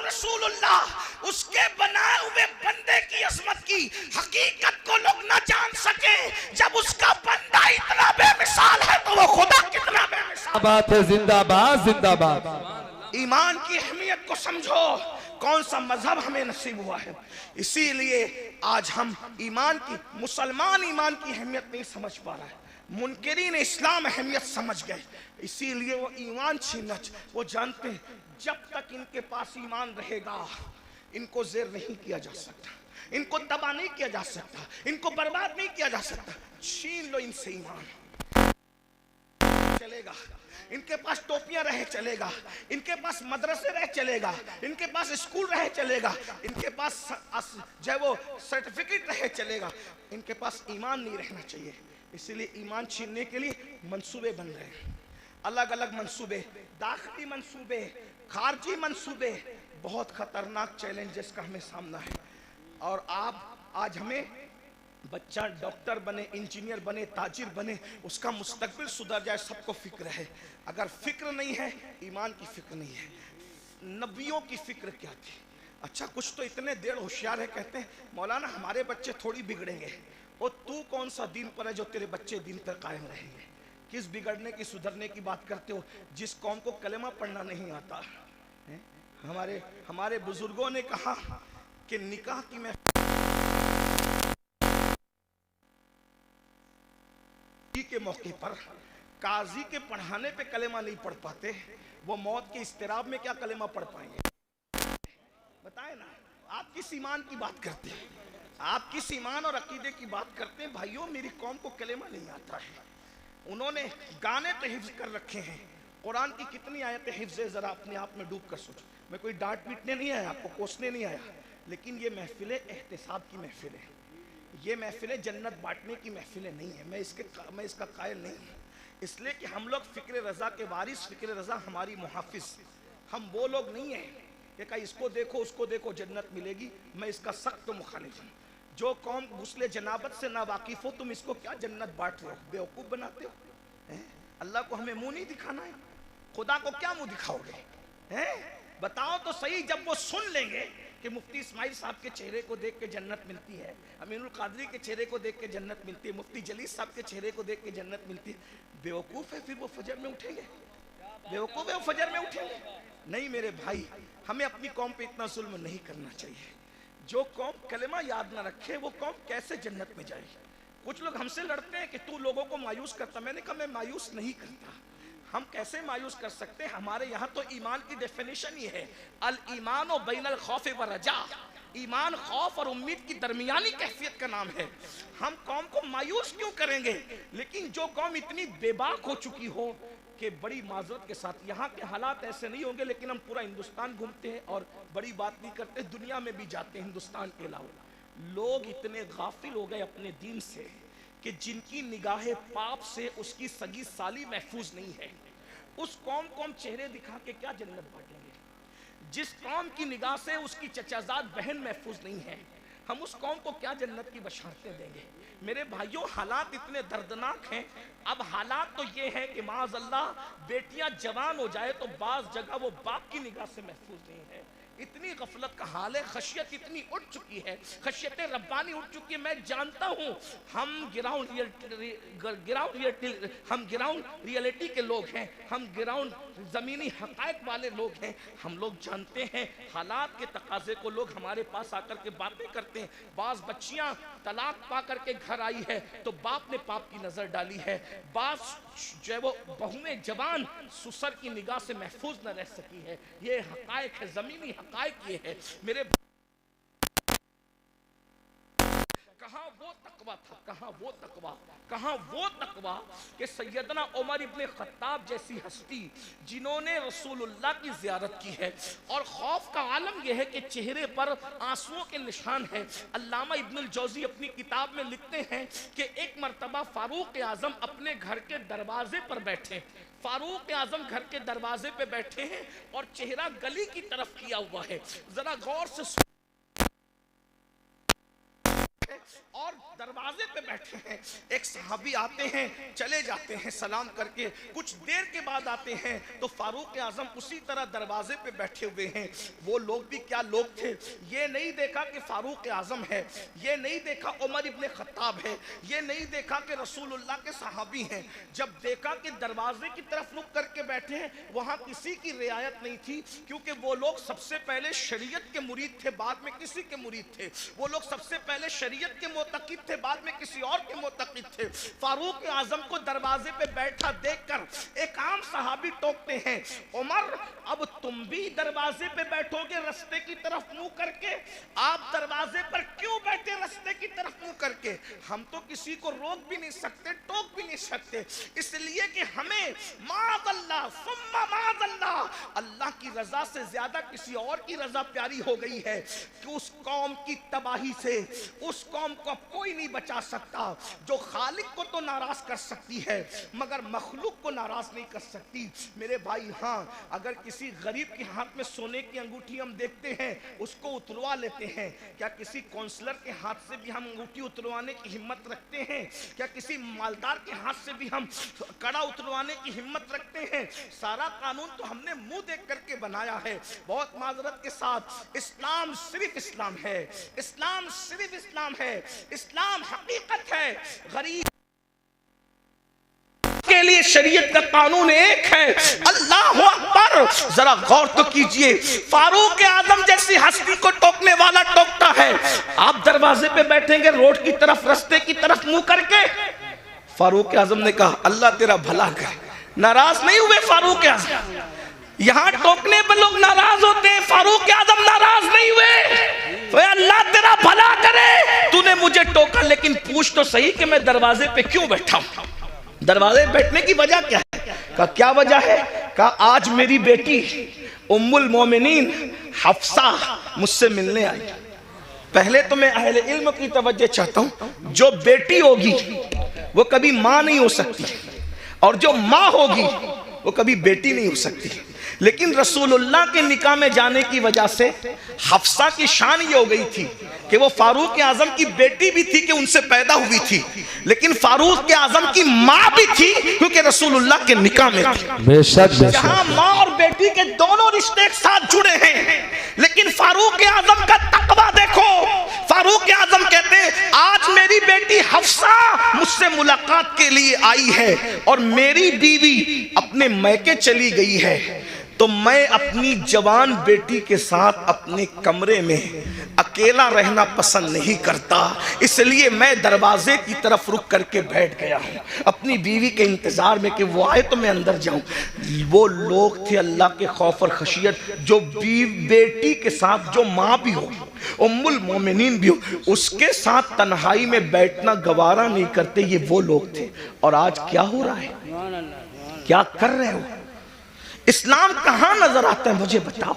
रसूलुल्लाह, उसके बनाए हुए बंदे की अजमत की हकीकत को लोग ना जान सके। जब उसका बंदा इतना बेमिसाल है तो वो खुदा कितना बेमिसाल। बात है, जिंदाबाद जिंदाबाद। ईमान की अहमियत को समझो, कौन सा मजहब हमें नसीब हुआ है। इसीलिए आज हम ईमान की, मुसलमान ईमान की अहमियत नहीं समझ पा रहा है, मुनकिरीन इस्लाम अहमियत समझ गए। इसीलिए वो ईमान छीनना, वो जानते हैं जब तक इनके पास ईमान रहेगा इनको ज़ेर नहीं किया जा सकता, इनको तबाह नहीं किया जा सकता, इनको बर्बाद नहीं किया जा सकता। छीन लो इनसे ईमान, चलेगा। इनके पास टोपियां रहे चलेगा, इनके पास मदरसे रहे चलेगा, इनके पास स्कूल रहे चलेगा, इनके पास जो वो सर्टिफिकेट रहे चलेगा, इनके पास ईमान नहीं रहना चाहिए। इसीलिए ईमान छीनने के लिए मंसूबे बन रहे हैं, अलग अलग मंसूबे, दाखिली मंसूबे, खारजी मंसूबे। बहुत खतरनाक चैलेंजेस का हमें सामना है। और आप आज हमें बच्चा डॉक्टर बने, इंजीनियर बने, ताजिर बने, उसका मुस्तकबिल सुधर जाए, सबको फिक्र है। अगर फिक्र नहीं है, ईमान की फिक्र नहीं है। नबियों की फिक्र क्या थी? अच्छा, कुछ तो इतने देर होशियार है, कहते हैं मौलाना हमारे बच्चे थोड़ी बिगड़ेंगे। और तू कौन सा दीन पर है जो तेरे बच्चे दीन पर कायम रहेंगे? किस बिगड़ने की, सुधरने की बात करते हो? जिस कौम को कलेमा पढ़ना नहीं आता है। हमारे बुजुर्गों ने कहा कि निकाह की मैं के मौके पर काजी के पढ़ाने पे कलेमा नहीं पढ़ पाते, वो मौत के इस्तिराब में क्या कलेमा पढ़ पाएंगे? बताए ना। आप किस ईमान की बात करते हैं? आप किस ईमान और अकीदे की बात करते हैं? भाइयों, मेरी कौम को कलेमा नहीं आता है। उन्होंने गाने तो हिफ्ज कर रखे हैं, कुरान की कितनी आयतें हिफ्ज है, जरा अपने आप में डूब कर सोचो। मैं कोई डांट पीटने नहीं आया, आपको कोसने नहीं आया, लेकिन ये महफिलें एहतिसाब की महफिल है, ये महफिलें जन्नत बांटने की महफिलें नहीं है। मैं इसका कायल नहीं हूँ, इसलिए कि हम लोग फ़िक्र रज़ा के वारिस, फ़िक्र रज़ा हमारी मुहाफिज। हम वो लोग नहीं हैं कि कहीं इसको देखो उसको देखो जन्नत मिलेगी। मैं इसका सख्त मुखालिफ हूँ। जो कौम गुस्ले जनाबत से ना वाकिफ़ हो, तुम इसको क्या जन्नत बांट रहे हो, बेवकूफ़ बनाते हो। अल्लाह को हमें मुँह नहीं दिखाना है, खुदा को क्या मुँह दिखाओगे? बताओ तो सही। जब वो सुन लेंगे कि मुफ्ती इस्माइल साहब के चेहरे को देख के जन्नत मिलती है, अमीनुल कादरी के चेहरे को देख के जन्नत मिलती है, मुफ्ती जलीस साहब के चेहरे को देख के जन्नत मिलती है, बेवकूफ़ है फिर वो फजर में उठेंगे? बेवकूफ़ है वो फजर में उठेंगे? नहीं मेरे भाई, हमें अपनी कौम पे इतना जुल्म नहीं करना चाहिए। जो कौम कलेमा याद ना रखे, वो कौम कैसे जन्नत में जाएगी? कुछ लोग हमसे लड़ते हैं कि तू लोगों को मायूस करता। मैंने कहा मैं मायूस नहीं करता। हम कैसे मायूस कर सकते हैं? हमारे यहाँ तो ईमान की डेफिनेशन ही है, अल ईमान व बैनल खौफ व रजा। ईमान खौफ और उम्मीद की दरमियानी कैफियत का नाम है। हम कौम को मायूस क्यों करेंगे? लेकिन जो कौम इतनी बेबाक हो चुकी हो कि बड़ी माजरत के साथ, यहाँ के हालात ऐसे नहीं होंगे, लेकिन हम पूरा हिंदुस्तान घूमते हैं और बड़ी बात नहीं करते, दुनिया में भी जाते हैं हिंदुस्तान के अलावा। लोग इतने गाफिल हो गए अपने दीन से कि जिनकी निगाहें पाप से उसकी सगी साली महफूज नहीं है, उस कौम को हम चेहरे दिखा के क्या जन्नत बांटेंगे? जिस कौम की निगाह से उसकी चचाजाद बहन महफूज नहीं है, हम उस कौम को क्या जन्नत की बशारतें देंगे? मेरे भाइयों, हालात इतने दर्दनाक हैं। अब हालात तो ये है कि माज़अल्लाह बेटियां जवान हो जाए तो बाज़ जगह वो बाप की निगाह से महफूज नहीं है। इतनी गफलत का हाल है, खशियत इतनी उठ चुकी है, खशियत रब्बानी उठ चुकी है। मैं जानता हूँ हम ग्राउंड रियलिटी के लोग हैं, हम ग्राउंड ज़मीनी हक़ाइक़ वाले लोग हैं। हम लोग जानते हैं हालात के तकाज़े को। लोग हमारे पास आकर के बातें करते हैं। बाज़ बच्चियाँ तलाक पा करके घर आई है तो बाप ने पाप की नज़र डाली है, बाज़ जो है वो बहुएं जवान ससुर की निगाह से महफूज न रह सकी है। ये हक़ाइक़ है, ज़मीनी हक़ाइक़ ये है। मेरे कहाँ वो तकवा था, कहाँ वो तकवा, कहाँ वो तकवा कि सैयदना उमर इब्ने खत्ताब जैसी हस्ती जिन्होंने रसूलुल्लाह की ज़ियारत की है। और खौफ का आलम यह है कि चेहरे पर आंसुओं के निशान है। अल्लामा इब्नुल जौज़ी अपनी किताब में लिखते हैं कि एक मरतबा फारूक आज़म अपने घर के दरवाजे पर बैठे, फारूक आज़म घर के दरवाजे पे बैठे हैं और चेहरा गली की तरफ किया हुआ है। जरा गौर से और दरवाजे पे बैठे हैं, एक सहाबी आते हैं, चले जाते हैं सलाम करके, कुछ देर के बाद आते हैं तो फारूक आजम उसी तरह दरवाजे पे बैठे हुए हैं। वो लोग भी क्या लोग थे, ये नहीं देखा कि फारूक आजम है, ये नहीं देखा उमर इब्ने खत्ताब है, ये नहीं देखा कि रसूलुल्लाह के सहाबी हैं। जब देखा कि दरवाजे की तरफ रुक करके बैठे हैं, वहां किसी की रियायत नहीं थी, क्योंकि वो लोग सबसे पहले शरीयत के मुरीद थे, बाद में किसी के मुरीद थे। वो लोग सबसे पहले शरीयत के मोतकिद थे, बाद में किसी और के मोतकिद थे। फारूक आजम को दरवाजे पे बैठा देखकर एक आम सहाबी टोकते हैं, उमर अब तुम भी दरवाजे पे बैठोगे रास्ते की तरफ मुंह करके? आप दरवाजे पर क्यों बैठे रास्ते की तरफ मुंह करके? हम तो किसी को रोक भी नहीं सकते, टोक भी नहीं सकते, इसलिए कि हमें माज़अल्लाह सुम्मा माज़अल्लाह, अल्लाह की रजा से ज्यादा किसी और की रजा प्यारी हो गई है कि उस कौम की तबाही से उस कौम को कोई नहीं बचा सकता, जो खालिक को तो नाराज कर सकती है मगर मखलूक को नाराज नहीं कर सकती। मेरे भाई, हाँ, अगर किसी गरीब के हाथ में सोने की अंगूठी हम देखते हैं, उसको उतरवा लेते हैं। क्या किसी काउंसलर के हाथ से भी हम अंगूठी उतरवाने की हिम्मत रखते हैं? क्या किसी मालदार के हाथ से भी हम कड़ा उतरवाने की हिम्मत रखते हैं? सारा कानून तो हमने मुंह देख करके बनाया है। बहुत माजरत के साथ, इस्लाम सिर्फ इस्लाम है, इस्लाम सिर्फ इस्लाम है, इस्लाम हकीकत है। गरीब के लिए शरीयत का कानून एक है। अल्लाह अकबर, जरा गौर तो कीजिए, फारूक आजम जैसी हस्ती को टोकने वाला टोकता है। आप दरवाजे पे बैठेंगे रोड की तरफ, रास्ते की तरफ मुंह करके। फारूक आजम ने कहा अल्लाह तेरा भला करे। नाराज नहीं हुए फारूक आजम, यहाँ टोकने पर लोग नाराज होते हैं, फारूक आजम नाराज नहीं हुए। तो अल्लाह तेरा भला करे, तूने मुझे टोका, लेकिन पूछ तो सही कि मैं दरवाजे पे क्यों बैठा हूं? दरवाजे बैठने की वजह क्या है? का क्या वजह है? का आज मेरी बेटी उम्मुल मोमिनीन हफ्सा मुझसे मिलने आई। पहले तो मैं अहले इल्म की तवज्जो चाहता हूं, जो बेटी होगी वो कभी मां नहीं हो सकती, और जो मां होगी वो कभी बेटी नहीं हो सकती। लेकिन रसूलुल्लाह के निकाह में जाने की वजह से हफ्सा की शान ये हो गई थी कि वो फारूक आजम की बेटी भी थी कि उनसे पैदा हुई थी, लेकिन फारूक आजम की माँ भी थी क्योंकि रसूलुल्लाह के निकाह में थी। बेशक जहां माँ और बेटी के दोनों रिश्ते एक साथ जुड़े हैं, लेकिन फारूक आजम का तकवा देखो। फारूक आजम कहते हैं आज मेरी बेटी हफ्सा मुझसे मुलाकात के लिए आई है और मेरी बीवी अपने मैके चली गई है, तो मैं अपनी जवान बेटी के साथ अपने कमरे में अकेला रहना पसंद नहीं करता, इसलिए मैं दरवाजे की तरफ रुक करके बैठ गया हूँ अपनी बीवी के इंतजार में कि वो आए तो मैं अंदर जाऊं। वो लोग थे अल्लाह के खौफ और खशियत, जो बेटी के साथ जो माँ भी हो, उम्मुल मोमिनीन भी हो, उसके साथ तन्हाई में बैठना गवारा नहीं करते। ये वो लोग थे। और आज क्या हो रहा है, क्या कर रहे हो? इस्लाम कहां नजर आता है मुझे बताओ।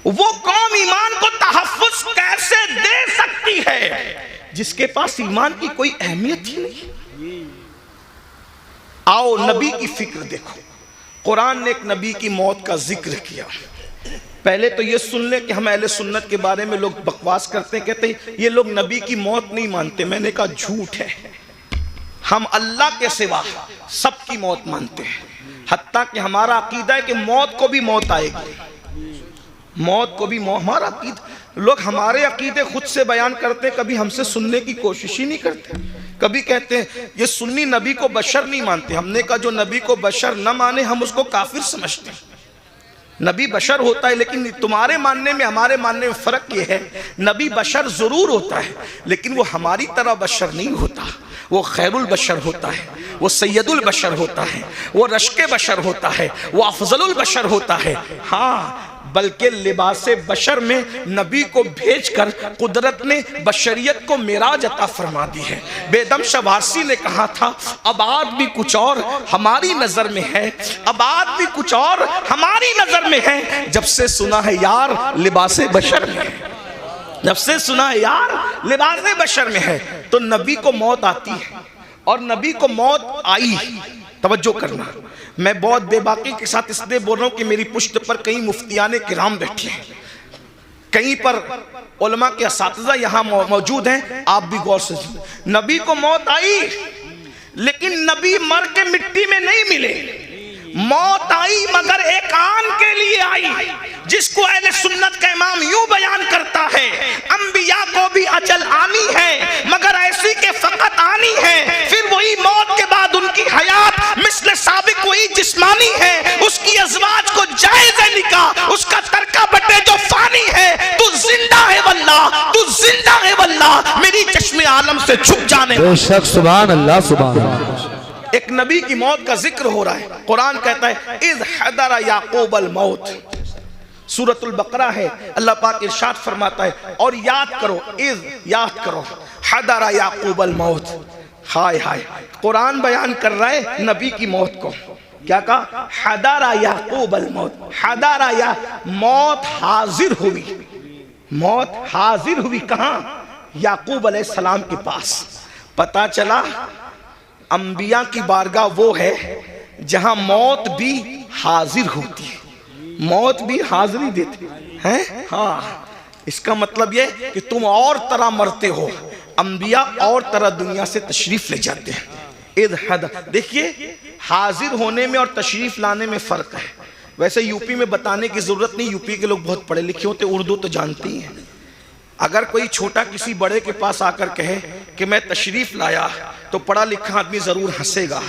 वो कौम ईमान को तहफ्फुज़ कैसे दे सकती है जिसके पास ईमान की कोई अहमियत ही नहीं। आओ नबी की फिक्र देखो। कुरान ने एक नबी की मौत का जिक्र किया। पहले तो ये सुन ले कि हम अहले सुन्नत के बारे में लोग बकवास करते हैं, कहते हैं ये लोग नबी की मौत नहीं मानते। मैंने कहा झूठ है, हम अल्लाह के सिवा सबकी मौत मानते हैं। हत्ता कि हमारा अकीदा है कि मौत को भी मौत आएगी, मौत को भी मौत। हमारा अकीदा, लोग हमारे अकीदे खुद से बयान करते हैं, कभी हमसे सुनने की कोशिश ही नहीं करते। कभी कहते हैं ये सुन्नी नबी को बशर नहीं मानते। हमने कहा जो नबी को बशर न माने हम उसको काफिर समझते हैं। नबी बशर होता है, लेकिन तुम्हारे मानने में हमारे मानने में फर्क ये है, नबी बशर जरूर होता है लेकिन वो हमारी तरह बशर नहीं होता। वो खैरुल बशर होता है, वो सैयदुल बशर होता है, वो रश्के बशर होता है, वो अफजलुल बशर होता है। हाँ, बल्कि लिबासे बशर में नबी को भेजकर कुदरत ने बशरियत को मेराज अता फरमा दी है। बेदम शवासी ने कहा था अबाद भी कुछ और हमारी नजर में है, अबाद भी कुछ और हमारी नजर में है, जब से सुना है यार लिबासे बशर में है, जब से सुना है यार लिबासे बशर में है। तो नबी को मौत आती है और नबी को मौत आई। तवज्जो करना, मैं बहुत बेबाकी के साथ इसलिए बोल रहा हूं कि मेरी पुश्त पर कई मुफ्तियाने किराम बैठे हैं। कहीं पर उलमा के असातिज़ा यहाँ मौजूद हैं, आप भी गौर से सुनिए। नबी को मौत आई, लेकिन नबी मर के मिट्टी में नहीं मिले। मौत आई मगर एक आन के लिए आई, जिसको अहले सुन्नत का इमाम यूं बयान करता है, अंबिया को भी अजल आनी है मगर ऐसी के फकत आनी है। फिर वही मौत के बाद उनकी हयात मिस्ल साबिक वही जिस्मानी है। उसकी अज़वाज को जायज़ निकाह, उसका तरका बटे जो फानी है। तू जिंदा है वल्लाह, तू जिंदा है वल्लाह, मेरी चश्मे आलम से छुप जाने। बेशक, सुभान अल्लाह, सुभान अल्लाह। एक नबी की मौत का जिक्र हो रहा है। कुरान कहता है इज़ हदरा याकूब अल मौत, सूरतुल बकरा है। अल्लाह पाक इरशाद फरमाता है और याद करो, इज़ याद करो, हदरा याकूब अल मौत। हाय हाय, कुरान बयान कर रहा है नबी की मौत को। क्या कहा? हदरा याकूब अल मौत। हदरा या मौत हाजिर हुई, मौत हाजिर हुई कहां? याकूब अलैहिस्सलाम के पास। पता चला अंबिया की बारगाह वो है जहां मौत भी हाजिर होती है, मौत भी हाजिरी देती है। हाँ, इसका मतलब ये कि तुम और तरह मरते हो, अंबिया और तरह दुनिया से तशरीफ ले जाते हैं। इद हद, देखिए हाजिर होने में और तशरीफ लाने में फर्क है। वैसे यूपी में बताने की जरूरत नहीं, यूपी के लोग बहुत पढ़े लिखे होते, उर्दू तो जानते ही हैं। अगर कोई छोटा किसी बड़े के पास आकर कहे कि मैं तशरीफ लाया, तो पढ़ा लिखा आदमी जरूर हंसेगा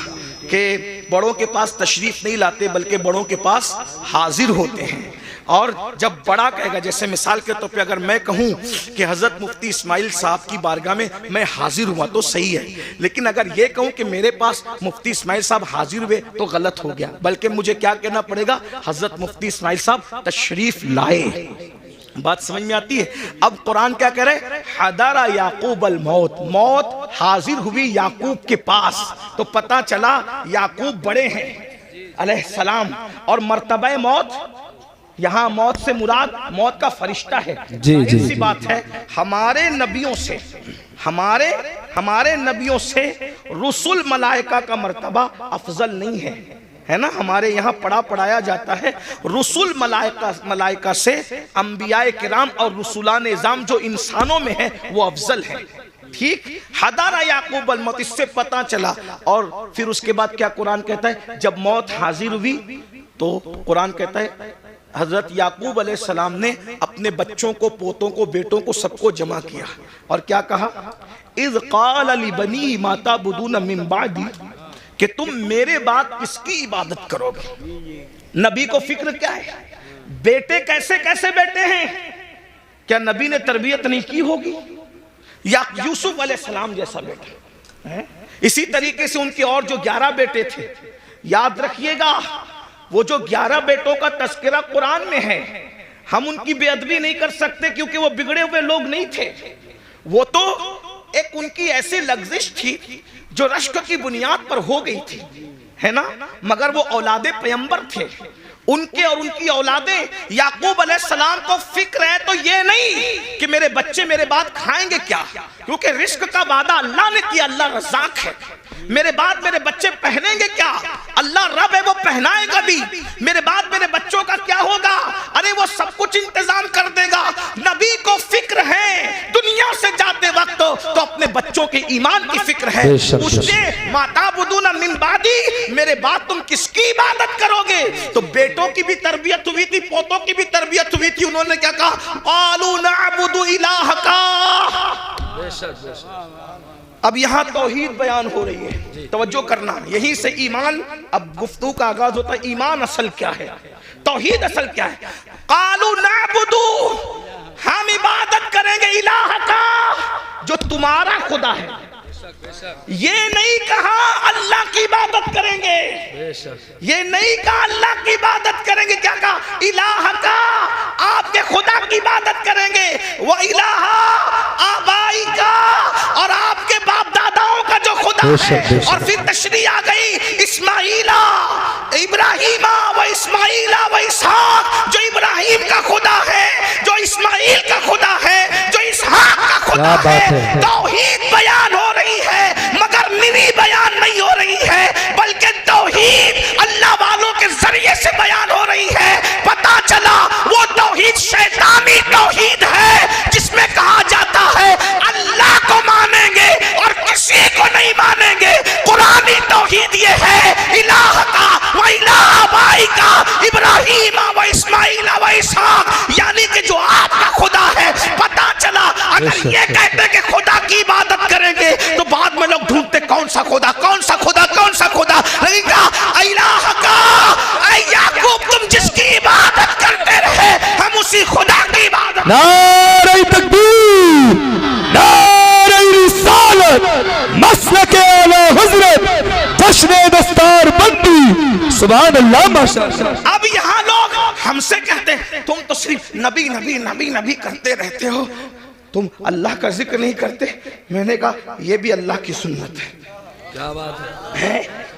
कि बड़ों के पास तशरीफ नहीं लाते बल्कि बड़ों के पास हाजिर होते हैं। और जब बड़ा कहेगा, जैसे मिसाल के तौर पे अगर मैं कहूँ कि हजरत मुफ्ती इस्माइल साहब की बारगाह में मैं हाजिर हुआ तो सही है, लेकिन अगर ये कहूँ कि मेरे पास मुफ्ती इस्माइल साहब हाजिर हुए तो गलत हो गया। बल्कि मुझे क्या कहना पड़ेगा? हजरत मुफ्ती इस्माइल साहब तशरीफ लाए। बात समझ में आती है? अब कुरान क्या कह रहे? हदरा याकूब अल मौत, मौत हाजिर हुई याकूब के पास। तो पता चला याकूब बड़े हैं अलैहिस्सलाम, और मर्तबा मौत, यहाँ मौत से मुराद मौत का फरिश्ता है। ऐसी बात है, हमारे नबियों से हमारे नबियों से रुसुल मलाइका का मर्तबा अफजल नहीं है, है ना। हमारे यहाँ पढ़ाया जाता है रुसुल मलाइका से अंबियाए किराम और रुसुलान निज़ाम जो इंसानों में है वो अफजल है। ठीक, हदारा याकूब अल मौत, इससे पता चला। और फिर उसके बाद क्या कुरान कहता है? जब मौत हाजिर हुई तो कुरान कहता है हजरत याकूब अलैहिस्सलाम ने अपने बच्चों को, पोतों को, बेटों को, सबको जमा किया और क्या कहा? इज़ क़ाल लिबनी मा ताबुदून मिन बादी, कि तुम मेरे बाद किसकी इबादत करोगे? नबी को फिक्र क्या है? बेटे कैसे कैसे बेटे हैं, क्या नबी ने तरबियत नहीं की होगी? या यूसुफ अलैहिस्सलाम जैसा बेटा है। इसी तरीके से उनके और जो 11 बेटे थे, याद रखिएगा वो जो 11 बेटों का तस्करा कुरान में है, हम उनकी बेअदबी नहीं कर सकते क्योंकि वो बिगड़े हुए लोग नहीं थे। वो तो एक उनकी ऐसी लग्जिश थी जो रश्क की बुनियाद पर हो गई थी, है ना। मगर वो औलादे पैगंबर थे, उनके और उनकी औलादें। याकूब अलैहिस्सलाम को फिक्र है तो ये नहीं कि मेरे बच्चे मेरे बाद खाएंगे क्या, क्योंकि रिस्क का वादा अल्लाह ने किया, अल्लाह रज़ाक है। मेरे बाद मेरे बच्चे पहनेंगे क्या, अल्लाह रब है, वो पहनाएगा भी। मेरे बाद मेरे बच्चों का क्या होगा, अरे वो सब कुछ इंतजाम कर देगा। नबी को फिक्र है दुनिया से जाते वक्त तो अपने बच्चों के ईमान की फिक्र है। उसने माता बुदूना मिन बादी, मेरे बाद तुम किसकी इबादत करोगे? तो बेटों की भी तरबियत हुई थी, पोतों की भी तरबियत हुई थी। उन्होंने क्या कहा? क़ालू नअबुदु इलाहका। अब यहाँ तौहीद बयान हो रही है, तवज्जो करना, यहीं से ईमान, अब गुफ्तगू का आगाज होता है। ईमान असल क्या है, तौहीद असल क्या है? क़ालू नअबुदु, हम इबादत करेंगे इलाह का, जो तुम्हारा खुदा है। ये नहीं कहा अल्लाह की इबादत करेंगे, ये नहीं कहा अल्लाह की इबादत करेंगे, क्या कहा? इलाह का, आपके खुदा की इबादत करेंगे। वो इलाह आबाई का, और आपके बाप दादाओं का जो खुदा है। और फिर तशरीह आ गई, इस्माइला इब्राहिमा व इस्माइला व इसहाक, जो इब्राहिम का खुदा है, जो इस्माइल का खुदा है, जो इसहाक का खुदा है। तौहीद बयान हो रही है मगर निरी बयान नहीं हो रही है, बल्कि तौहीद अल्लाह वालों के जरिए से बयान हो रही है। पता चला वो तौहीद शैतानी तौहीद यानी कि जो आपका खुदा है, पता चला अगर ये कहते कि खुदा की इबादत करेंगे तो बाद में लोग ढूंढते कौन सा खुदा, कौन सा खुदा, कौन सा खुदा। लेकिन कहा इलाह का, ऐ याकूब तुम जिसकी इबादत करते रहे हम उसी खुदा की इबादत। नारे तकबीर, नारे रिसालत, मसलके आला हज़रत, जश्न दस्तार बंदी, सुभान अल्लाह माशाअल्लाह। अब यहाँ लोग हमसे कहते हैं तुम तो सिर्फ नबी नबी नबी नबी करते रहते हो, तुम अल्लाह का जिक्र नहीं करते। मैंने कहा यह भी अल्लाह की सुन्नत है। क्या बात है?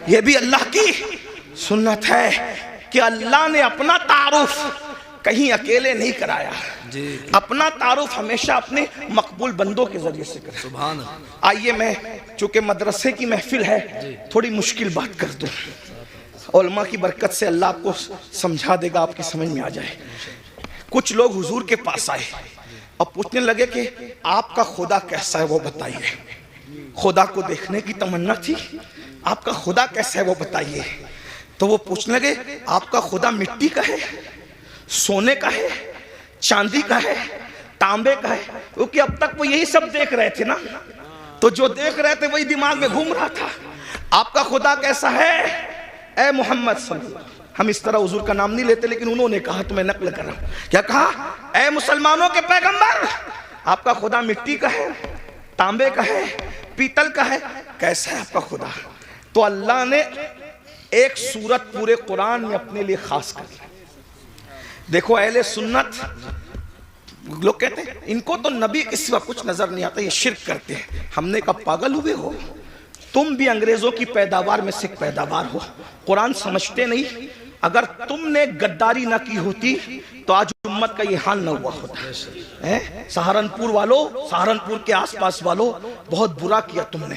ये भी अल्लाह की सुन्नत है कि अल्लाह ने अपना तारुफ कहीं अकेले नहीं कराया जी। अपना तारुफ हमेशा अपने मकबूल बंदों के जरिए से कराया। सुभान अल्लाह। आइए मैं चूंकि मदरसे की महफिल है थोड़ी मुश्किल बात कर दूं, उलमा की बरकत से अल्लाह आपको समझा देगा, आपकी समझ में आ जाए। कुछ लोग हुजूर के पास आए और पूछने लगे कि आपका खुदा कैसा है वो बताइए। खुदा को देखने की तमन्ना थी, आपका खुदा कैसा है वो बताइए। तो वो पूछने लगे आपका खुदा मिट्टी का है, सोने का है, चांदी का है, तांबे का है? क्योंकि अब तक वो यही सब देख रहे थे ना, तो जो देख रहे थे वही दिमाग में घूम रहा था। आपका खुदा कैसा है ए मोहम्मद सल्लल्लाहु। हम इस तरह हुजूर का नाम नहीं लेते, लेकिन उन्होंने कहा तो मैं नकल कर रहा हूं। क्या कहा? ए मुसलमानों के पैगंबर, आपका खुदा मिट्टी का है, तांबे का है, पीतल का है, कैसा है आपका खुदा? तो अल्लाह ने एक सूरत पूरे कुरान में अपने लिए खास कर दी। देखो अहले सुन्नत लोग कहते हैं इनको तो नबी के सिवा कुछ नजर नहीं आता, ये शिर्क करते हैं। हमने कहा पागल हुए हो, तुम भी अंग्रेजों की पैदावार में से पैदावार हो, कुरान समझते नहीं। अगर तुमने गद्दारी ना की होती तो आज उम्मत का ये हाल ना हुआ होता है। सहारनपुर वालों, सहारनपुर के आसपास वालों, बहुत बुरा किया तुमने।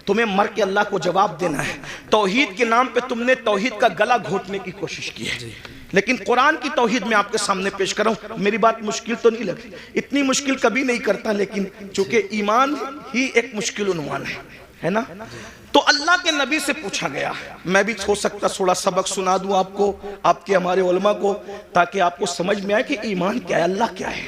तुम्हें मर के अल्लाह को जवाब देना है। तौहीद के नाम पे तुमने तौहीद का गला घोटने की कोशिश की है, लेकिन कुरान की तौहीद में आपके सामने पेश कर रहा हूं। मेरी बात मुश्किल तो नहीं लगी, इतनी मुश्किल कभी नहीं करता, लेकिन चूंकि ईमान ही एक मुश्किल उन्वान है ना। तो अल्लाह के नबी से पूछा गया, मैं भी हो सकता थोड़ा सबक सुना दूं आपको, आपके हमारे उलमा को, ताकि आपको समझ में आए कि ईमान क्या है, अल्लाह क्या है,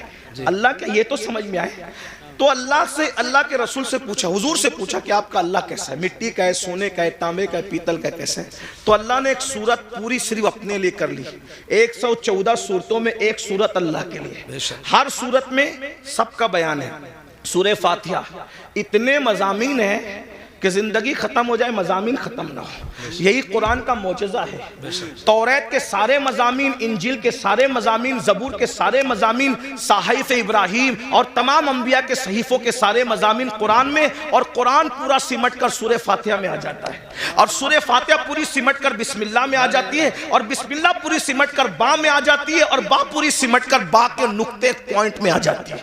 अल्लाह क्या, ये तो समझ में आए। तो अल्लाह से, अल्लाह के रसूल से पूछा, हुजूर से पूछा कि आपका अल्लाह कैसा है, मिट्टी का है, सोने का है, तांबे का है, पीतल का कैसा है? तो अल्लाह ने एक सूरत पूरी सिर्फ अपने लिए कर ली। 114 सूरतों में एक सूरत अल्लाह के लिए, हर सूरत में सबका बयान है। सूरह फातिहा इतने मज़ामीन हैं कि जिंदगी खत्म हो जाए मज़ामीन खत्म ना हो, यही कुरान का मौजज़ा है। तौरात के सारे मज़ामीन, इंजील के सारे मज़ामीन, ज़बूर के सारे मज़ामीन, सहीफ़ इब्राहीम और तमाम अंबिया के सहीफ़ों के सारे मज़ामीन कुरान में, और कुरान पूरा सिमट कर सूरह फातिहा में आ जाता है, और सूरह फातिहा पूरी सिमट कर बिस्मिल्लाह में आ जाती है, और बिस्मिल्लाह पूरी सिमट कर बा में आ जाती है, और बा पूरी सिमट कर बा के नुक्ते पॉइंट में आ जाती है।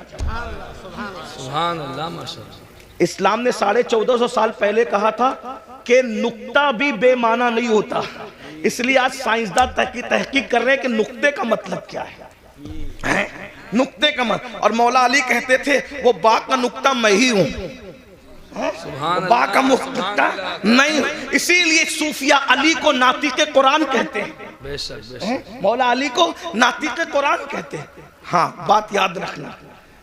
सुभान अल्लाह माशाअल्लाह। इस्लाम ने 1450 साल पहले कहा था कि नुक्ता भी बेमाना नहीं होता, इसलिए आज साइंसदान तहकीक कर रहे हैं कि नुक्ते का मतलब क्या है, नुक्ते का मतलब। और मौला अली कहते थे वो बा का नुक्ता मैं ही हूं, बा का नुक्ता नहीं, इसीलिए सूफिया अली को नातिके कुरान कहते हैं। बेशक मौला अली को नातिके कुरान कहते हैं। हाँ, बात याद रखना,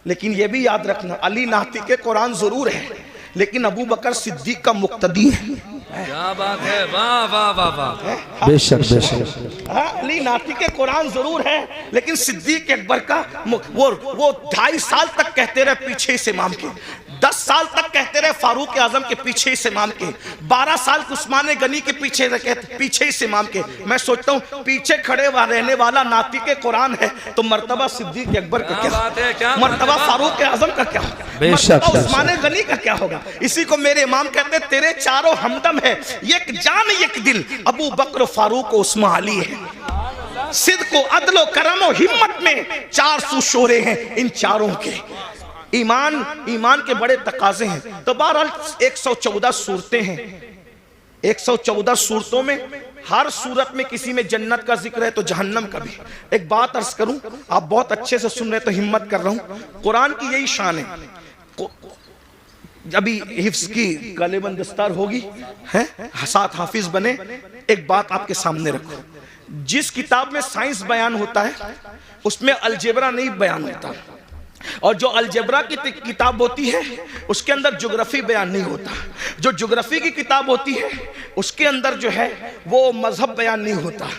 लेकिन ये भी याद रखना अली नातिके कुरान जरूर है, लेकिन अबू बकर सिद्दीक का मुक्तदी है। क्या बात है, वाह वाह वाह वाह। बेशक बेशक। अली नातिके कुरान जरूर है, लेकिन सिद्दीक अकबर का वो 2.5 साल तक कहते रहे पीछे इस इमाम के, 10 साल तक कहते रहे फारूक आजम के पीछे इस इमाम के, 12 साल उस्मान गनी के पीछे इस इमाम के। मैं सोचता हूँ पीछे खड़े रहने वाला नातिके कुरान है तो मर्तबा सिद्दीक अकबर का क्या होगा, मर्तबा फारूक आजम का क्या होगा, मर्तबा उस्मान गनी का क्या होगा। इसी को मेरे इमाम कहते तेरे चारों हमदम है, एक जान एक दिल, अबू बकर फारूक उस्मान अली है। सिद्क को अदलो करम हिम्मत में 400 शोरे हैं इन चारों के। ईमान के बड़े तकाजे हैं। तो बहरहाल 114 सूरतें हैं, 114 सूरतों में हर सूरत में किसी में जन्नत का जिक्र है तो जहन्नम का भी। एक बात अर्ज करूं, आप बहुत अच्छे से सुन रहे तो हिम्मत कर रहा हूं, कुरान की यही शान है। अभी हिफ्ज की गालिबन दस्तार होगी है, साथ हाफिज बने। एक बात आपके सामने रखो, जिस किताब में साइंस बयान होता है उसमें अलजेब्रा नहीं बयान होता, और जो अलजेब्रा की किताब होती है उसके अंदर ज्योग्राफी बयान नहीं होता। जो ज्योग्राफी की किताब होती है उसके अंदर जो है वो मजहब बयान नहीं होता,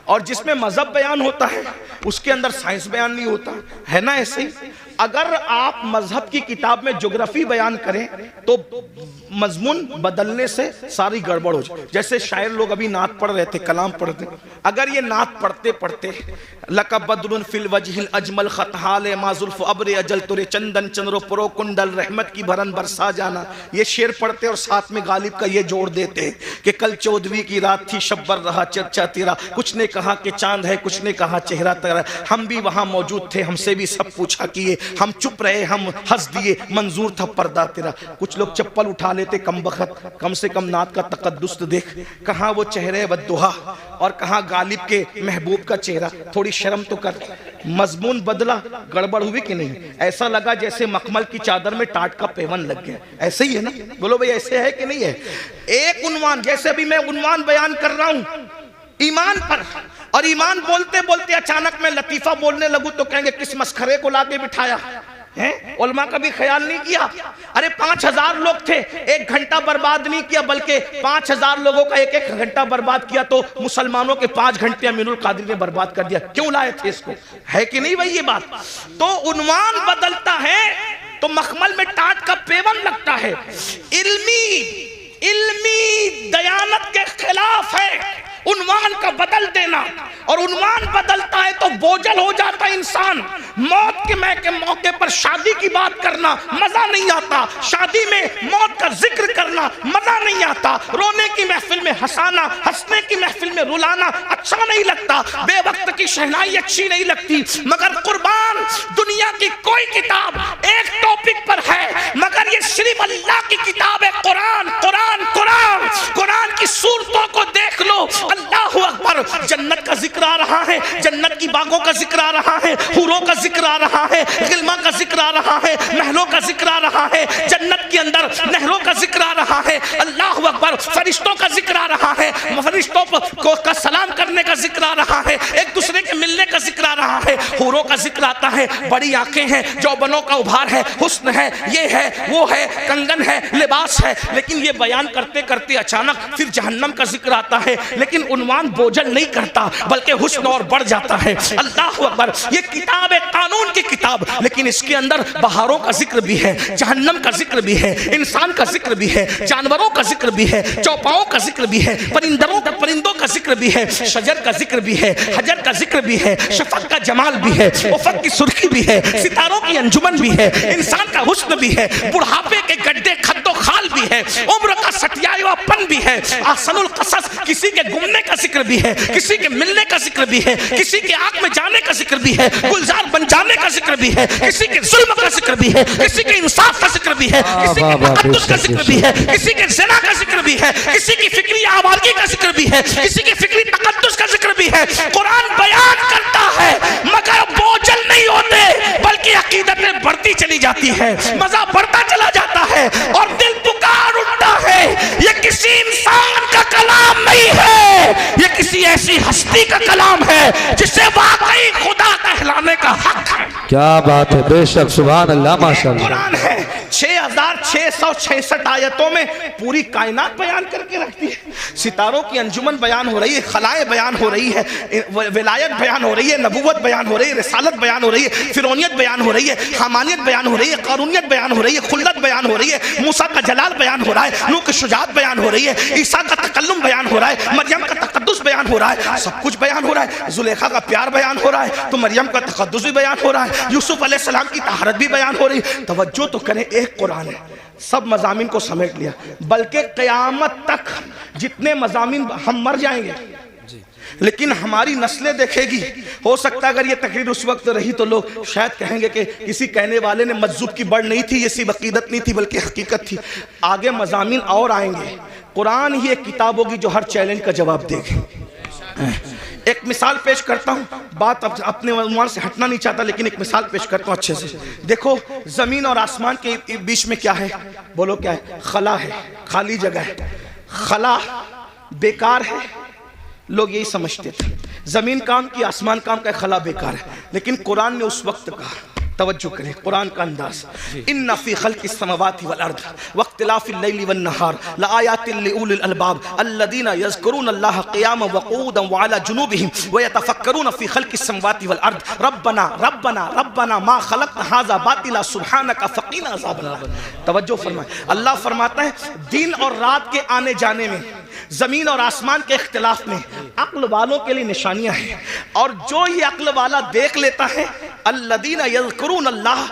और जिसमें मजहब बयान होता है उसके अंदर साइंस बयान नहीं होता, है ना। ऐसे ही अगर आप मजहब की किताब में ज्योग्राफी बयान करें तो मजमून बदलने से सारी गड़बड़ हो जाए। जैसे शायर लोग अभी नात पढ़ रहे थे, कलाम पढ़ते, अगर ये नात पढ़ते पढ़ते लका बदरुन फिल वजहिल अजमल खतहाले माजुल्फ अब्रे अजल तुरे चंदन चंद्रो पुरो कुंडल रहमत की भरन बरसा जाना, ये शेर पढ़ते और साथ में गालिब का ये जोड़ देते कि कल 14वीं की रात थी शब्बर रहा चर्चा तेरा, कुछ ने कहा कि चांद है कुछ ने कहा चेहरा तेरा, हम भी वहां मौजूद थे हमसे भी सब पूछा किए, हम चुप रहे हम हंस दिए मंजूर था पर्दा तेरा। कुछ लोग चप्पल उठा लेते कम बखत, कम से कम नात का तकद्दुस तो देख, कहाँ वो चेहरे बद्दुहा और कहाँ गालिब के महबूब का चेहरा, थोड़ी शर्म तो कर। मजमून बदला, गड़बड़ हुई कि नहीं? ऐसा लगा जैसे मखमल की चादर में टाट का पेवन लग गया, ऐसे ही है ना? बोलो भाई ऐसे है कि नहीं है? एक उन्वान, जैसे अभी मैं उन्वान बयान कर रहा हूं ईमान पर, और ईमान बोलते बोलते अचानक मैं लतीफा बोलने लगूं तो कहेंगे किस मस्खरे को लाके बिठाया है? उलमा का भी ख्याल नहीं किया। अरे 5000 लोग थे, 1 घंटा बर्बाद नहीं किया, बल्कि 5000 लोगों का 1-1 घंटा बर्बाद किया, तो मुसलमानों के 5 घंटे अमीरुल कादिर ने बर्बाद कर दिया। क्यों लाए थे इसको? है कि नहीं भाई ये बात? तो उन्वान बदलता है तो मखमल में टाट का पेवन लगता है। इल्मी दयानत के खिलाफ है उन्वान का बदल देना, और उन्वान बदलता है तो बोझल हो जाता है इंसान। मौत के मौके पर शादी की बात करना मजा नहीं आता, शादी में मौत का जिक्र करना मजा नहीं आता, रोने की महफिल में हंसाना, हंसने की महफिल में रुलाना अच्छा नहीं लगता, बेवक्त की शहनाई अच्छी नहीं लगती। मगर कुर्बान दुनिया की कोई किताब एक टॉपिक पर है, मगर ये सिर्फ अल्लाह की किताब है, कुरान। कुरान कुरान कुरान की सूरतों को देख लो, अल्लाहु अकबर। जन्नत का जिक्र आ रहा है, जन्नत की बागों का जिक्र आ रहा है, हुरों का जिक्र आ रहा है, गिलमा का जिक्र आ रहा है, महलों का जिक्र आ रहा है, जन्नत के अंदर नहरों का जिक्र आ रहा है, अल्लाहु अकबर। फरिश्तों का जिक्र आ रहा है, फरिश्तों को का सलाम करने का जिक्र आ रहा है, एक दूसरे के मिलने का जिक्र आ रहा है, हुरों का जिक्र आता है, बड़ी आंखें हैं, जौबनों का उभार है, हुस्न है, ये है वो है, कंगन है, लिबास है। लेकिन ये बयान करते करते अचानक फिर जहन्नम का जिक्र आता है, लेकिन उन्वान बोझल नहीं करता बल्कि हुस्न और बढ़ जाता है। अल्लाहु अकबर। ये किताब है कानून की किताब, लेकिन इसके अंदर बहारों का जिक्र भी है, जहन्नम का जिक्र भी है, इंसान का जिक्र भी है, जानवरों का जिक्र भी है, चौपाओं का जिक्र भी है, परिंदों का जिक्र भी है, शजर का जिक्र भी है, हजर का जिक्र भी है, शफक का जमाल भी है, उफक की सुर्खी भी है, सितारों की अंजुमन भी है, इंसान का हुस्न भी है, बुढ़ापे के गड्ढे खद्दो खाल भी है, उम्र का सटियापन भी है, ahsanul qasas किसी के घूमने का जिक्र भी है, किसी के मिलने का जिक्र भी है, किसी के आंख में जाने का जिक्र भी है, गुलजार बन जाने का जिक्र भी है, किसी के जुल्म का जिक्र भी है, किसी के इंसाफ का जिक्र भी है, किसी के तकद्दुस का जिक्र भी है, किसी के ज़िना का जिक्र भी है, किसी की फिक्री आवारगी का जिक्र भी है, किसी की फिक्री तकद्दुस का जिक्र भी है। कुरान बयान करता है मगर बोझल नहीं होते, बल्कि अकीदतें बढ़ती चली जाती है, मजा बढ़ता चला जाता है और दिल पुकार उठता है। ये किसी इंसान का कलाम नहीं है, ये किसी ऐसी हस्ती का कलाम है जिसे वाकई खुदा कहलाने का हक है। क्या बात है, बेशक, सुभान अल्लाह, माशाअल्लाह। कुरान है 6666 आयतों में पूरी कायनात बयान करके रखती है। सितारों की अंजुमन बयान हो रही है, खलाएं बयान हो रही है, विलायत बयान हो रही है, नबूवत बयान हो रही है, रिसालत बयान हो रही है, फिरौनियत बयान हो रही है, हमानियत बयान हो रही है, कारूनियत बयान हो रही है, खुल्लत बयान हो रही है, मूसा का जलाल बयान हो रहा है, नूह की शुजाअत बयान हो रही है, ईसा का तकल्लुम बयान हो रहा है, मरियम का तकद्दुस बयान हो रहा है, सब कुछ बयान हो रहा है। जुलेखा का प्यार बयान हो रहा है तो मरियम का तकद्दुस भी बयान हो रहा है, यूसुफ अलैहिस्सलाम की तहारत भी बयान हो रही है। तवज्जो तो करें, एक कुरान है, सब मज़ामीन को समेट लिया, बल्कि क़यामत तक जितने मज़ामीन हम मर जाएंगे लेकिन हमारी नस्लें देखेगी। हो सकता है अगर ये तकरीर उस वक्त रही तो लोग शायद कहेंगे कि किसी कहने वाले ने मज्जूब की बढ़ नहीं थी, ये सिर्फ अकीदत नहीं थी बल्कि हकीकत थी। आगे मज़ामीन और आएंगे, कुरान ही एक किताब होगी जो हर चैलेंज का जवाब देगी। एक मिसाल पेश करता हूँ, बात अपने उन्वान से हटना नहीं चाहता लेकिन एक मिसाल पेश करता हूँ अच्छे से। देखो जमीन और आसमान के बीच में क्या है, बोलो क्या है? खला है, खाली जगह है। खला बेकार है, लोग यही समझते थे जमीन काम की आसमान काम का, खला बेकार है। लेकिन कुरान ने उस वक्त कहा, तवज्जो करें कुरान का अंदाज, इन्ना फी खल्क़िस समावाति वल अर्द वख्तिलाफ़िल लैली वन नहार लआयातिन लिउलिल अलबाब अल्लज़ीना यज़कुरूना अल्लाह क़ियामन व क़ुऊदन व अला जुनूबिहिम व यतफ़क्करूना फी खल्क़िस समावाति वल अर्द रब्बना रब्बना रब्बना मा खलक़्ता हाज़ा बातिला सुब्हानका फ़क़ीना अज़ाबन्नार। तवज्जो फरमाएं, अल्लाह फरमाता है दिन और रात के आने जाने में, जमीन और आसमान के इख्तिलाफ में अक्ल वालों के लिए निशानियां हैं। और जो ये अक्ल वाला देख लेता है, अल्लज़ीना यज़कुरून अल्लाह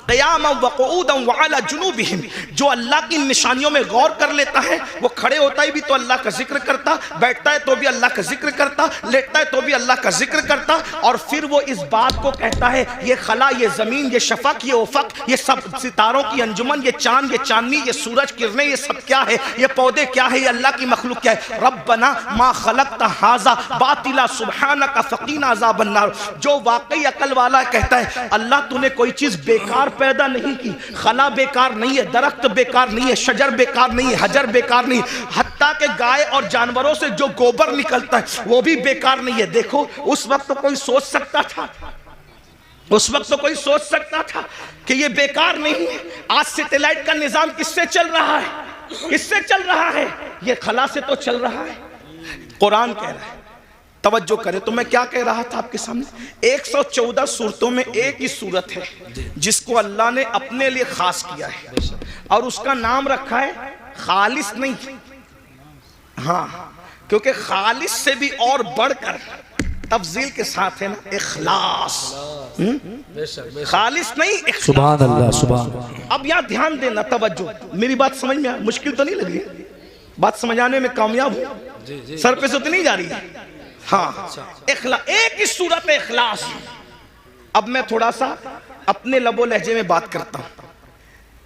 क़ियामन व क़ुऊदन व अला जुनूबिहिम, जो अल्लाह की निशानियों में गौर कर लेता है, वो खड़े होता है भी तो अल्लाह का जिक्र करता, बैठता है तो भी अल्लाह का जिक्र करता, लेटता है तो भी अल्लाह का जिक्र करता। और फिर वो इस बात को कहता है, ये खला, ये जमीन, ये शफक, ये उफक, ये सब सितारों की अंजुमन, ये चांद, ये चांदनी, ये सूरज किरणें, ये सब क्या है, ये पौधे क्या है, ये अल्लाह की मखलूक क्या है। रब्बना मा खलक़्ता हाज़ा बातिला सुब्हानका फ़क़ीना अज़ाबन्नार। जो वाकई अकल वाला कहता है, अल्लाह तूने कोई चीज बेकार पैदा नहीं की, खला बेकार नहीं है, दरख्त बेकार नहीं है, शजर बेकार नहीं है, हजर बेकार नहीं, हत्ता के गाय और जानवरों से जो गोबर निकलता है वो भी बेकार नहीं है। देखो उस वक्त तो कोई सोच सकता था, उस वक्त तो कोई सोच सकता था कि ये बेकार नहीं है। आज सैटेलाइट का निजाम किससे चल रहा है, किससे चल रहा है? ये खला से तो चल रहा है। कुरान कह रहा है, तवज्जो करें। तो मैं क्या कह रहा था आपके सामने, 114 सूरतों में एक ही सूरत है जिसको अल्लाह ने अपने लिए खास किया है और उसका नाम रखा है खालिस नहीं, हाँ, क्योंकि खालिस से भी और बढ़कर तफजील के साथ है ना इखलास। खालिस नहीं, सुभान अल्लाह, सुभान। अब यहाँ ध्यान देना, तवज्जो, मेरी बात समझ में आया, मुश्किल तो नहीं लगी, बात समझाने में कामयाब हूँ, सर पे से तो नहीं जा रही है। हाँ, इखलास, एक ही सूरत है इखलास। अब मैं थोड़ा सा अपने लबो लहजे में बात करता हूँ।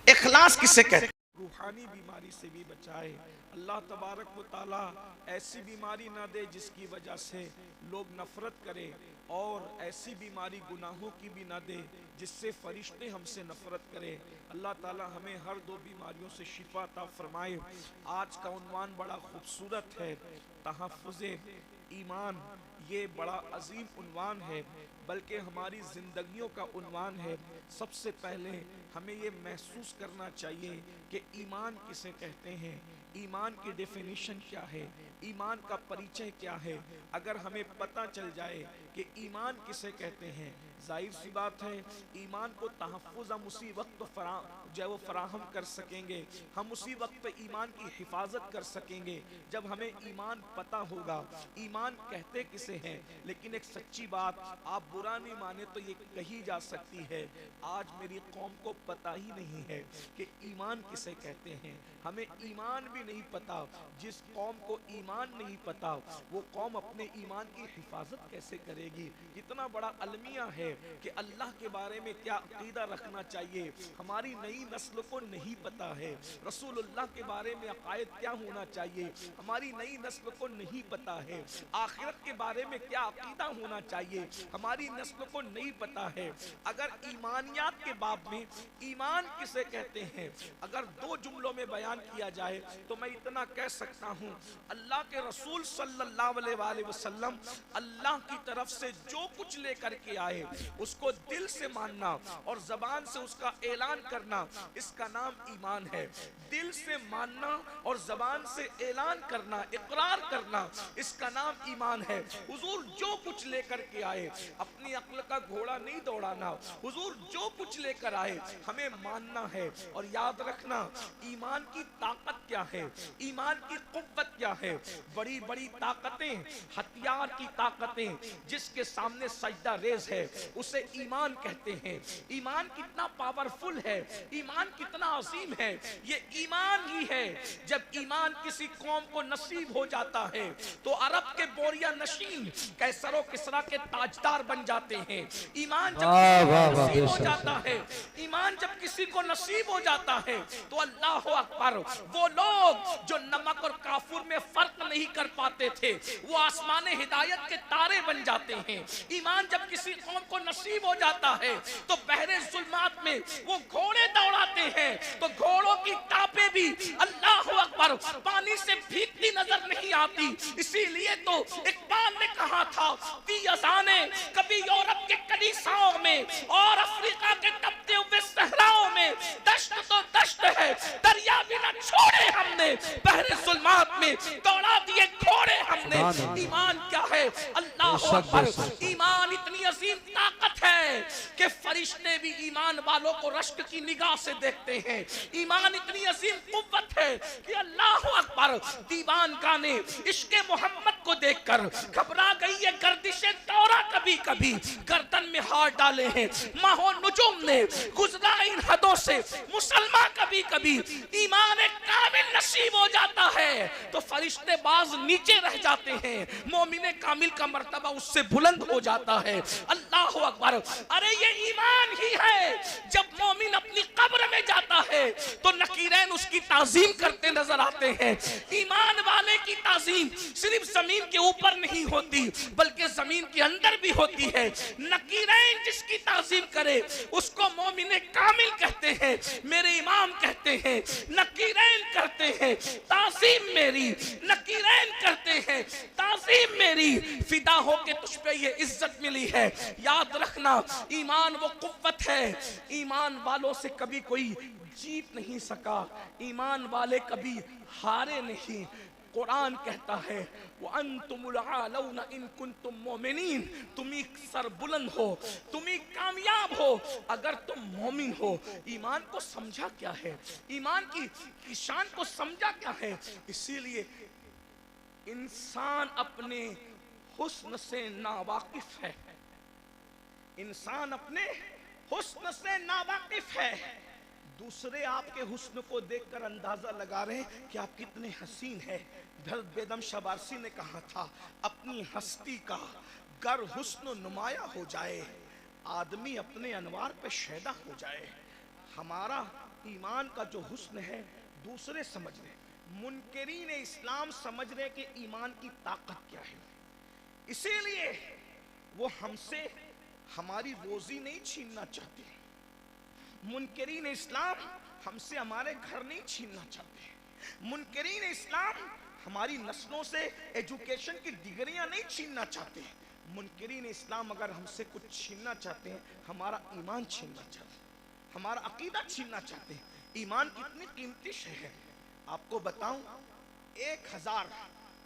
इखलास किसे कहते हैं? रूहानी बीमारी से भी बचाए अल्लाह तबारक व तआला, ऐसी बीमारी ना दे जिसकी वजह से लोग नफरत करें, और ऐसी बीमारी गुनाहों की भी ना दे जिससे फरिश्ते हमसे नफरत करें। अल्लाह ताला हमें हर दो बीमारियों से शिफा अता फरमाए। आज का उन्वान बड़ा खूबसूरत है, तहफ़्फ़ुज़े ईमान। ये बड़ा अजीम उन्वान है, बल्कि हमारी जिंदगियों का उन्वान है। सबसे पहले हमें ये महसूस करना चाहिए कि ईमान किसे कहते हैं, ईमान की डेफिनेशन क्या है, ईमान का परिचय क्या है। अगर हमें पता चल जाए कि ईमान किसे कहते हैं, जाहिर सी बात है ईमान को तहफ़्फ़ुज़ हम उसी वक्त जो है वो फराहम कर सकेंगे, हम उसी वक्त ईमान की हिफाजत कर सकेंगे जब हमें ईमान पता होगा। ईमान कहते किसे हैं, लेकिन एक सच्ची बात, आप बुरा नहीं माने तो ये कही जा सकती है, आज मेरी कौम को पता ही नहीं है कि ईमान किसे कहते हैं। हमें ईमान भी नहीं पता। जिस कौम को ईमान नहीं पता वो कौम अपने ईमान की हिफाजत कैसे करेगी। इतना बड़ा अलमिया है कि अल्लाह के बारे में क्या अकीदा रखना चाहिए, हमारी नई नस्ल को नहीं पता है। रसूलुल्लाह के बारे में अकायद क्या होना चाहिए, हमारी नई नस्ल को नहीं पता है। आखिरत के बारे में क्या अकीदा होना चाहिए, हमारी नस्ल को नहीं पता है। अगर ईमानियात के बाब में ईमान किसे कहते हैं अगर दो जुमलों में बयान किया जाए तो मैं इतना कह सकता हूँ, अल्लाह के रसूल सल्लल्लाहु अलैहि वसल्लम अल्लाह की तरफ से जो कुछ लेकर के आए उसको दिल से मानना और जबान से उसका ऐलान करना, इसका नाम ईमान है। दिल से मानना और जबान से ऐलान करना, इकरार करना, इसका नाम ईमान है। हुजूर जो कुछ लेकर के आए, अपनी अक्ल का घोड़ा नहीं दौड़ाना, हुजूर जो कुछ लेकर आए हमें मानना है। और याद रखना ईमान की ताकत क्या है, ईमान की कुव्वत क्या है। बड़ी बड़ी ताकतें, हथियार की ताकतें जिसके सामने सजदा रेज है उसे ईमान कहते हैं। ईमान कितना पावरफुल है, ईमान कितना अजीम है, ये ईमान ही है। जब ईमान किसी कौम को नसीब हो जाता है तो अरब के बोरिया नशीन कैसरो किसरा के ताजदार बन जाते हैं। ईमान जब नसीब हो जाता है, ईमान जब किसी को नसीब हो जाता है तो अल्लाह अकबर, वो लोग जो नमक और काफूर में फर्क नहीं कर पाते थे वो आसमान हिदायत के तारे बन जाते हैं। ईमान जब किसी कौम को नसीब हो जाता है तो बहरे जुल्मात में वो घोड़े दौड़ाते हैं तो घोड़ों की टापे भी अल्लाह अकबर अकबर पानी से भीगती नजर नहीं आती। इसीलिए तो इकबाल ने कहा था दी अज़ाने कभी यूरोप के कलीसियाओं में और अफ्रीका के तपते हुए सहराओं में, दश्त तो दश्त है दरिया भी न छोड़े हमने, बहरे जुल्मात में दौड़ा दिए घोड़े हमने। ईमान क्या है? अल्लाह अकबर। ईमान इतनी अजीम ताकत है कि फरिश्ते भी ईमान वालों को रश्क की निगाह से देखते हैं। ईमान इतनी अजीम कुव्वत है कि अल्लाह अकबर। दीवान गाने इश्क़े मोहम्मद को देखकर घबरा गई है गर्दिशे दौरा, कभी कभी गर्दन में हाथ डाले हैं माहो नुजुम ने, गुजरा इन हदों से मुसलमान कभी कभी। ईमान एक कामिल नसीब हो जाता है तो फरिश्ते बाज नीचे रह जाते हैं, मोमिने कामिल का मर्तबा उससे बुलंद हो जाता है। अल्लाह अकबर। अरे ये ईमान ही है, जब मोमिन अपनी कब्र में जाता है तो नकीरैन उसकी ताजीम करते नजर आते हैं। ईमान वाले की ताजीम सिर्फ जमीन के ऊपर नहीं होती बल्कि जमीन के अंदर भी होती है। नकीरैन जिसकी ताजीम करे उसको मोमिने कामिल कहते हैं, मेरे इमाम कहते हैं। नकीरैन करते हैं ताजीम मेरी, नकीरैन करते हैं ताजीम मेरी, फिदा हो के तुझ पे ये इज्जत मिली है। याद रखना ईमान वो कुव्वत है, ईमान वालों से कभी कोई जीत नहीं सका, ईमान वाले कभी हारे नहीं। कुरान कहता है वो अंतुमुल आलौना इन कुंतुम मोमिनीन, तुम ही सरबुलंद हो, तुम ही कामयाब हो अगर तुम मोमिन हो। ईमान को समझा क्या है? ईमान की शान को समझा क्या है? इसीलिए इंसान अपने हुस्न से नावाकिफ है, इंसान अपने हुस्न से नावाकिफ है। दूसरे आपके हुस्न को देखकर अंदाजा लगा रहे हैं कि आप कितने हसीन हैं। दर्द बेदम शबारसी ने कहा था अपनी हस्ती का गर हुस्न नुमाया हो जाए, आदमी अपने अनवार पे शैदा हो जाए। हमारा ईमान का जो हुस्न है दूसरे समझ रहे, मुनकरीन इस्लाम समझ रहे कि ईमान की ताकत क्या है। इसीलिए वो हमसे हमारी रोजी नहीं छीनना चाहते। मुनकरीन इस्लाम हमसे हमारे घर नहीं छीनना चाहते। मुनकरीन इस्लाम हमारी नस्लों से एजुकेशन की डिग्रियां नहीं छीनना चाहते। मुनकरीन इस्लाम अगर हमसे कुछ छीनना चाहते हैं, हमारा ईमान छीनना चाहते हैं, हमारा अकीदा छीनना चाहते हैं। ईमान कितनी कीमती शय है आपको बताऊं। 1000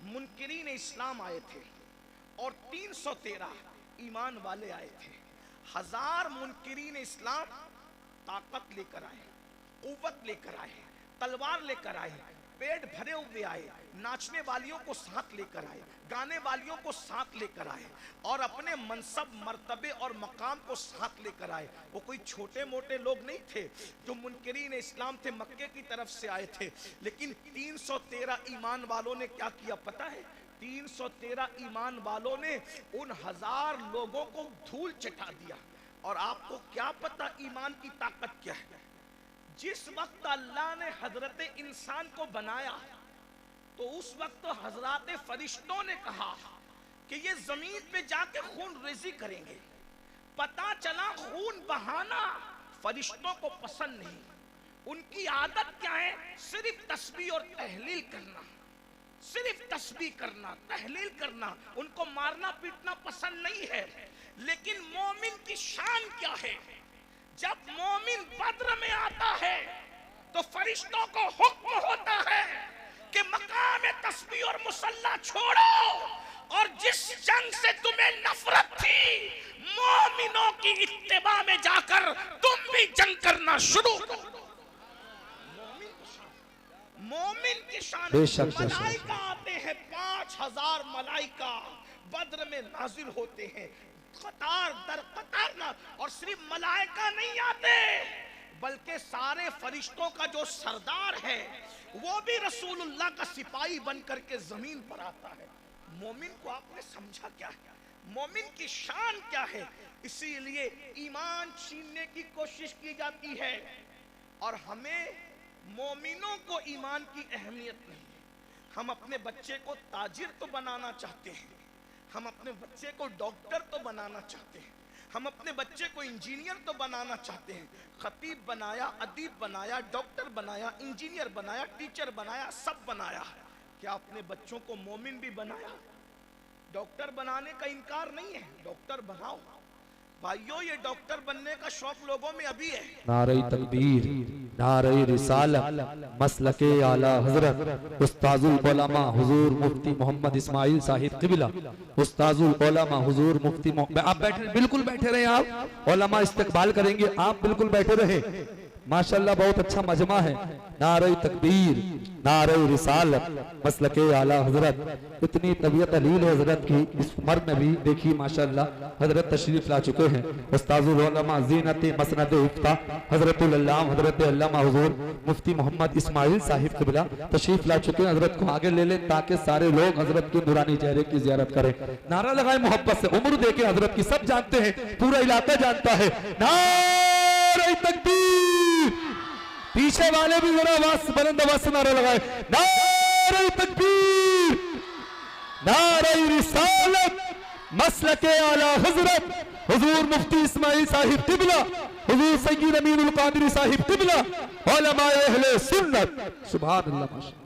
मुनकरीन इस्लाम आए थे और 313 ईमान वाले आए थे। 1000 मुनकरीन इस्लाम ताकत लेकर आए, कुव्वत लेकर आए, तलवार लेकर आए, पेट भरे हुए आए, नाचने वालियों को साथ लेकर आए, गाने वालियों को साथ लेकर आए और अपने मनसब मर्तबे और मकाम को साथ लेकर आए। वो कोई छोटे मोटे लोग नहीं थे जो मुनकरीन इस्लाम थे, मक्के की तरफ से आए थे। लेकिन 313 ईमान वालों ने क्या किया पता है? 313 ईमान वालों ने उन 1000 लोगों को धूल चटा दिया। और आपको क्या पता ईमान की ताकत क्या है? जिस वक्त अल्लाह ने हजरत इंसान को बनाया तो उस वक्त तो हजरत फरिश्तों ने कहा कि ये जमीन पे जाके खून रेजी करेंगे। पता चला खून बहाना फरिश्तों को पसंद नहीं। उनकी आदत क्या है? सिर्फ तस्बीह और तहलील करना, सिर्फ तस्बीह करना, तहलील करना। उनको मारना पीटना पसंद नहीं है। लेकिन मोमिन की शान क्या है? जब मोमिन बद्र में आता है तो फरिश्तों को हुक्म होता है कि मकाम तस्बीह और मुसल्ला छोड़ो और जिस जंग से तुम्हें नफरत थी मोमिनों की इत्तिबा में जाकर तुम भी जंग करना शुरू करो। मोमिन की शान। मलाइका आते हैं, 5000 मलाइका बद्र में नाजिल होते हैं, कतार दर कतार ना। और सिर्फ मलाइका नहीं आते बल्कि सारे फरिश्तों का जो सरदार है वो भी रसूलुल्लाह का सिपाही बन करके जमीन पर आता है। मोमिन को आपने समझा क्या है? मोमिन की शान क्या है? इसीलिए ईमान छीनने की कोशिश की जाती है और हमें मोमिनों को ईमान की अहमियत नहीं है। हम अपने बच्चे को ताजिर तो बनाना चाहते हैं, हम अपने बच्चे को डॉक्टर तो बनाना चाहते हैं, हम अपने बच्चे को इंजीनियर तो बनाना चाहते हैं, खतीब बनाया, अदीब बनाया, डॉक्टर बनाया, इंजीनियर बनाया, टीचर बनाया, सब बनाया। क्या अपने बच्चों को मोमिन भी बनाया? डॉक्टर बनाने का इनकार नहीं है, डॉक्टर बनाओ भाइयों। ये डॉक्टर बनने का शौक लोगों में अभी है। नारे तकबीर, नारे रिसालत, मसलके आला हजरत उस्ताजुल उलमा हुजूर मुफ्ती मोहम्मद इस्माइल साहिब क़िबला, उस्ताजुल उलमा हुजूर मुफ्ती आप बैठे, बिल्कुल बैठे रहे। आप उलमा इस्तकबाल करेंगे, आप बिल्कुल बैठे रहे। माशाल्लाह बहुत अच्छा मजमा है। नारे तकबीर, नारे रिसालत, मसलके आला हजरत। इतनी तबीयत अलील है हजरत की, इस उम्र में भी देखिए माशाल्लाह हजरत तशरीफ ला चुके हैं। उस्ताजुल उलमा ज़ीनत मसनद इफ्ता हजरतुल अल्लाम हजरत अल्लामा हुजूर मुफ्ती मोहम्मद इस्माइल साहिब क़िबला तशरीफ ला चुके हैं। हजरत को आगे ले लें ताकि सारे लोग हजरत के नूरानी चेहरे की ज़ियारत करें। नारा लगाए मोहब्बत से, उम्र देखे हजरत की, सब जानते हैं, पूरा इलाका जानता है। नारे तकबीर, पीछे वाले भी जरा आवाज बुलंद आवाज से नारा लगाए। नारे तकबीर, नारे रिसालत, मसलके आला हजरत हुजूर मुफ्ती इस्माइल साहिब क़िबला, हुजूर सय्यद अमीनुल कादरी साहिब क़िबला, उलमाए अहले सुन्नत। सुभान अल्लाह। माशाअल्लाह।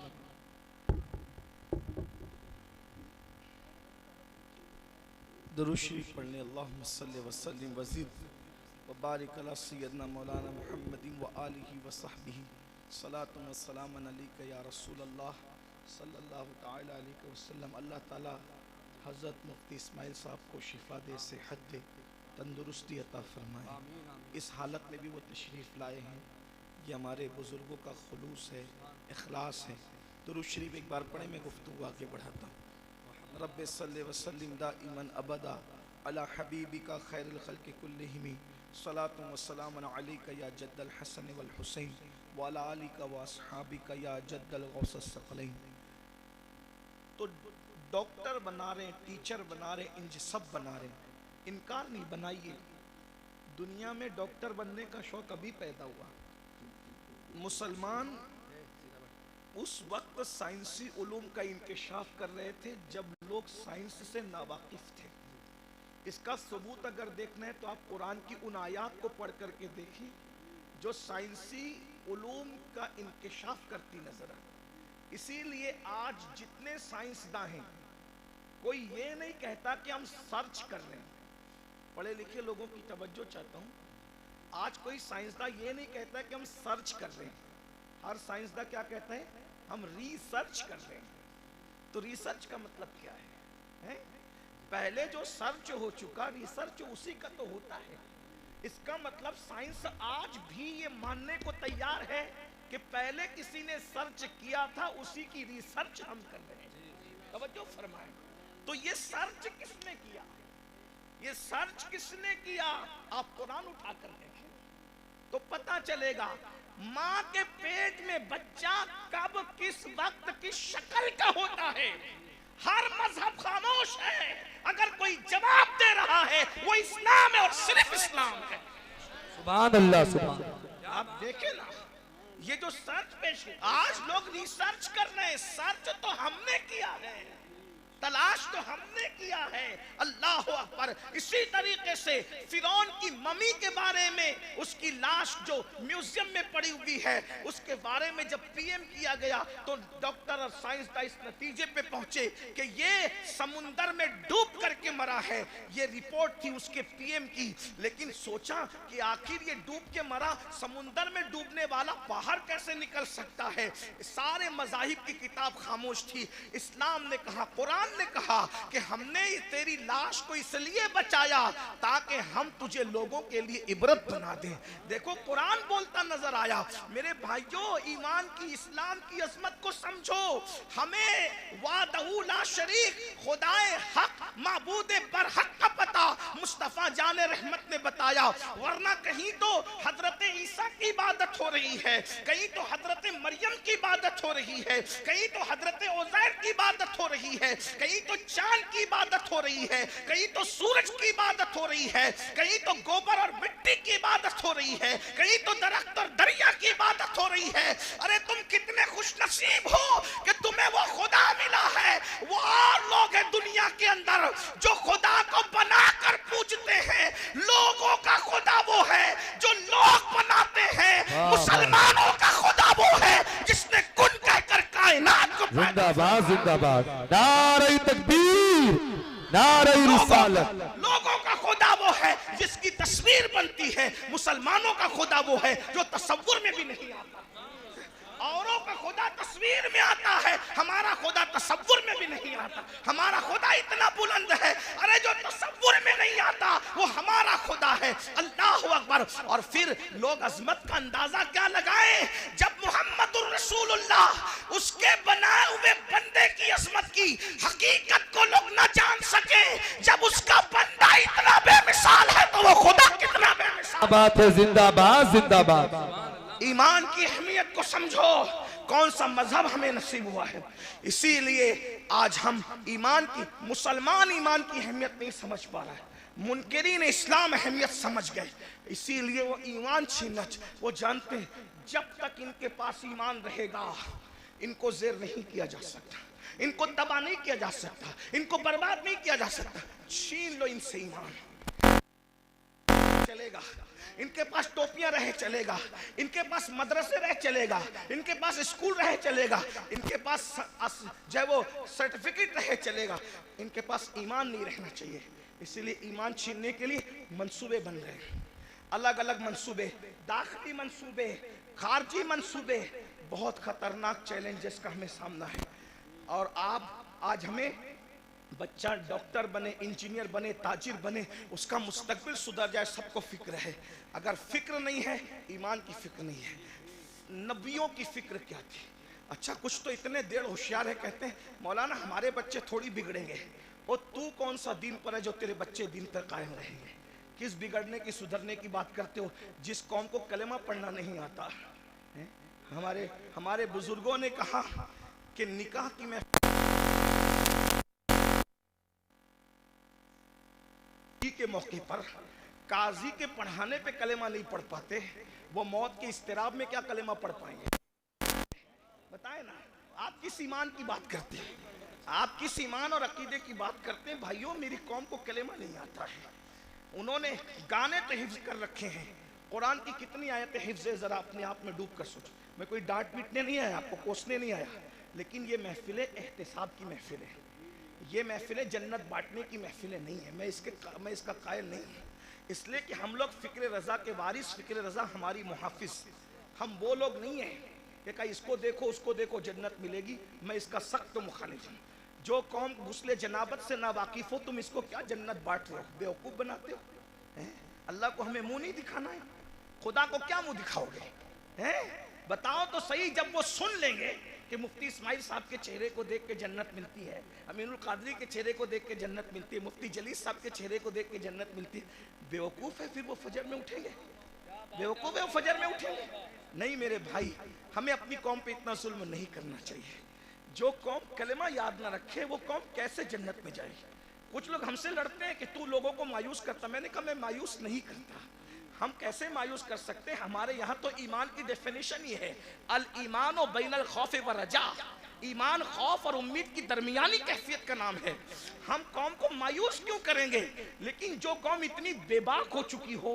दुरूद शरीफ पढ़ने। अल्लाहुम्मा सल्लि व सल्लिम व ज़िद व बारिक अला सय्यदना मौलाना मुहम्मदिन व आलिहि व सहबिही सलातु व सलामन अलैका या रसूलल्लाह सल्लल्लाहु तआला अलैहि वसल्लम। अल्लाह ताला हज़रत मुफ्ती इस्माइल साहब को शिफा दे, सेहत दे, तंदुरुस्ती अता फरमाए। इस हालत में भी वो तशरीफ़ लाए हैं। ये हमारे बुज़ुर्गों का खुलूस है, इखलास है। दुरूद शरीफ एक बार पढ़े, मैं गुफ्तगू आगे बढ़ाता हूँ। रब्बे सल्ले व सल्लिम दाइमन अबदा अला हबीबिका खैरुल खल्क़ि कुल्लिहिम सलातु व सलामुन अलैका या जद्दल हसन वल हुसैन व अला आलिका व अस्हाबिका या जद्दल गौसस सकलैन। तो डॉक्टर बना रहे, टीचर बना रहे, इंज सब बना रहे, इनकार नहीं। बनाइए। दुनिया में डॉक्टर बनने का शौक अभी पैदा हुआ। मुसलमान उस वक्त साइंसी उलूम का इंकशाफ कर रहे थे जब लोग साइंस से नावाकिफ थे। इसका सबूत अगर देखना है तो आप कुरान की उन आयात को पढ़ करके देखिए जो साइंसी उलूम का इंकशाफ करती नजर आती। इसीलिए आज जितने साइंसदां हैं, कोई ये नहीं कहता कि हम सर्च कर रहे हैं। पढ़े लिखे लोगों की तवज्जो चाहता हूं। आज कोई साइंसदां ये नहीं कहता कि हम सर्च कर रहे हैं। हर साइंसदां क्या कहता है? हम रिसर्च कर रहे हैं। तो रिसर्च का मतलब क्या है? पहले जो सर्च हो चुका, रिसर्च उसी का तो होता है। इसका मतलब साइंस आज भी ये मानने को तैयार है कि पहले किसी ने सर्च किया था, उसी की रिसर्च हम कर रहे हैं। तवज्जो फरमाएं। तो ये सर्च किसने किया? ये सर्च किसने किया? आप कुरान उठा कर देखें तो पता चलेगा। माँ के पेट में बच्चा कब, किस वक्त, किस शक्ल का होता है, हर मजहब खामोश है। अगर कोई जवाब दे रहा है वो इस्लाम है और सिर्फ इस्लाम है। सुभान अल्लाह, सुभान। आप देखें ना, ये जो सर्च पेश, आज लोग रिसर्च कर रहे हैं। सर्च तो हमने किया है, तलाश तो हमने किया है। अल्लाह अकबर। इसी तरीके से फिरौन की मम्मी के बारे में, उसकी लाश जो म्यूजियम में पड़ी हुई है, उसके बारे में जब पीएम किया गया तो डॉक्टर और साइंसदान इस नतीजे पे पहुंचे कि ये समुंदर में डूब करके मरा है। ये रिपोर्ट थी उसके पीएम की। लेकिन सोचा कि आखिर ये डूब के मरा, समुंदर में डूबने वाला बाहर कैसे निकल सकता है? सारे मज़ाहिब की किताब खामोश थी। इस्लाम ने कहा, कुरान ने कहा कि हमने तेरी लाश को इसलिए बचाया ताकि हम तुझे लोगों के लिए इबरत बना दें। देखो कुरान बोलता नजर आया। मेरे भाइयों, ईमान की, इस्लाम की अजमत को समझो। हमें वादहू ला शरीक, खुदाए हक, माबूद बरहक का पता मुस्तफा जाने रहमत ने बताया। वरना कहीं तो हजरत ईसा की इबादत हो रही है, कहीं तो हजरत मरियम की इबादत हो रही है, कहीं तो हजरत उज़ैर की इबादत हो रही है, कहीं तो चांद की इबादत हो रही है, कहीं तो सूरज की इबादत हो रही है, कहीं तो गोबर और मिट्टी की इबादत हो रही है, कहीं तो दरख्त और दरिया की इबादत हो रही है। अरे तुम कितने खुशनसीब हो कि तुम्हें वो खुदा मिला है। वो और लोग हैं दुनिया के अंदर जो खुदा को बनाकर पूजते हैं। लोगों का खुदा वो है जो लोग बनाते हैं। मुसलमानों का खुदा वो है जिसने कुन कहकर कायनात को जिंदाबाद जिंदाबाद, नारे तकबीर, नारे रिसालत। लोगों का खुदा वो है जिसकी तस्वीर बनती है। मुसलमानों का खुदा वो है जो तसव्वुर में भी नहीं आता। औरों का खुदा तस्वीर में आता है, हमारा खुदा तसव्वुर में भी नहीं आता। हमारा खुदा इतना बुलंद है, अरे जो तसव्वुर में नहीं आता वो हमारा खुदा है। अल्लाह अकबर। और फिर लोग अजमत का अंदाजा क्या लगाएं जब मुहम्मदुर रसूलुल्लाह उसके बनाए हुए बंदे की अजमत की हकीकत को लोग न जान सके। जब उसका बंदा इतना बेमिसाल है तो वो खुदा कितना बेमिसाल बात है। जिंदाबाद जिंदाबाद। ईमान की अहमियत को समझो, कौन सा मजहब हमें नसीब हुआ है। इसीलिए आज हम ईमान की, मुसलमान ईमान की अहमियत नहीं समझ पा रहा है, मुनकिरीन इस्लाम अहमियत समझ गए। इसीलिए वो ईमान छीनना, वो जानते हैं जब तक इनके पास ईमान रहेगा इनको ज़ेर नहीं किया जा सकता, इनको तबाह नहीं किया जा सकता, इनको बर्बाद नहीं किया जा सकता। छीन लो इनसे ईमान, चलेगा। इनके पास टोपियां रहे चलेगा, इनके पास मदरसे रहे चलेगा, इनके पास स्कूल रहे चलेगा, इनके पास जो वो सर्टिफिकेट रहे चलेगा, इनके पास ईमान नहीं रहना चाहिए। इसीलिए ईमान छीनने के लिए मंसूबे बन रहे हैं, अलग अलग मंसूबे, दाखिली मंसूबे, खारजी मंसूबे। बहुत खतरनाक चैलेंजेस का हमें सामना है। और आज हमें बच्चा डॉक्टर बने, इंजीनियर बने, ताजिर बने, उसका मुस्तकबिल सुधर जाए, सबको फिक्र है। अगर फिक्र नहीं है, ईमान की फिक्र नहीं है। नबियों की फिक्र क्या थी? अच्छा, कुछ तो इतने देर होशियार है, कहते हैं मौलाना हमारे बच्चे थोड़ी बिगड़ेंगे। और तू कौन सा दीन पर है जो तेरे बच्चे दीन पर कायम रहेंगे? किस बिगड़ने की, सुधरने की बात करते हो जिस कौम को कलेमा पढ़ना नहीं आता है? हमारे बुजुर्गों ने कहा कि निकाह की मैं के मौके पर काजी के पढ़ाने पे कलेमा नहीं पढ़ पाते, वो मौत के इस्तिराब में क्या कलेमा पढ़ पाएंगे? बताए ना। आप किस ईमान की बात करते हैं? आप किस ईमान और अकीदे की बात करते हैं? भाइयों, मेरी कौम को कलेमा नहीं आता है। उन्होंने गाने तो हिफ्ज कर रखे हैं, कुरान की कितनी आयतें हिफ्ज है, जरा अपने आप में डूब कर सोचो। मैं कोई डांट पीटने नहीं आया, आपको कोसने नहीं आया, लेकिन ये महफिलें एहतिसाब की महफिल है, ये महफिलें जन्नत बांटने की महफिलें नहीं है। मैं इसका कायल नहीं हूँ। इसलिए कि हम लोग फ़िक्र रज़ा के वारिस, फ़िक्र रज़ा हमारी मुहाफिज। हम वो लोग नहीं हैं कि कहीं इसको देखो उसको देखो जन्नत मिलेगी। मैं इसका सख्त मुखालिफ हूँ। जो कौम गुस्ले जनाबत से ना वाकिफ़ हो, तुम इसको क्या जन्नत बांट रहे हो, बेवकूफ़ बनाते हो। अल्लाह को हमें मुँह नहीं दिखाना है, खुदा को क्या मुँह दिखाओगे? बताओ तो सही। जब वो सुन लेंगे कि मुफ्ती इस्माइल साहब के चेहरे को देख के जन्नत मिलती है, अमीनुल कादरी के चेहरे को देख के जन्नत मिलती है, मुफ्ती जलीस साहब के चेहरे को देख के जन्नत मिलती है, बेवकूफ़ है फिर वो फजर में उठेंगे? बेवकूफ़ है वो फजर में उठेंगे? नहीं मेरे भाई, हमें अपनी कौम पे इतना जुल्म नहीं करना चाहिए। जो कौम कलेमा याद ना रखे वो कौम कैसे जन्नत में जाएगी? कुछ लोग हमसे लड़ते हैं कि तू लोगों को मायूस करता। मैंने कहा मैं मायूस नहीं करता। हम कैसे मायूस कर सकते हैं? हमारे यहाँ तो ईमान की डेफिनेशन ही है, अल ईमान व बैनल खौफ व रजा। ईमान खौफ और उम्मीद की दरमियानी कैफियत का नाम है। हम कौम को मायूस क्यों करेंगे? लेकिन जो कौम इतनी बेबाक हो चुकी हो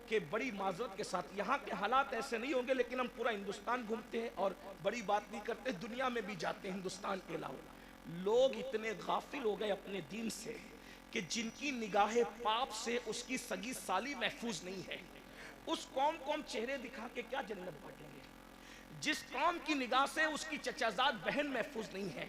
कि बड़ी माजरत के साथ, यहाँ के हालात ऐसे नहीं होंगे लेकिन हम पूरा हिंदुस्तान घूमते हैं और बड़ी बात नहीं करते, दुनिया में भी जाते हैं हिंदुस्तान के अलावा। लोग इतने गाफिल हो गए अपने दीन से कि जिनकी निगाहें पाप से उसकी सगी साली महफूज नहीं है, उस कौम को हम चेहरे दिखा के क्या जन्नत बांटेंगे? जिस कौम की निगाह से उसकी चचाजाद बहन महफूज नहीं है,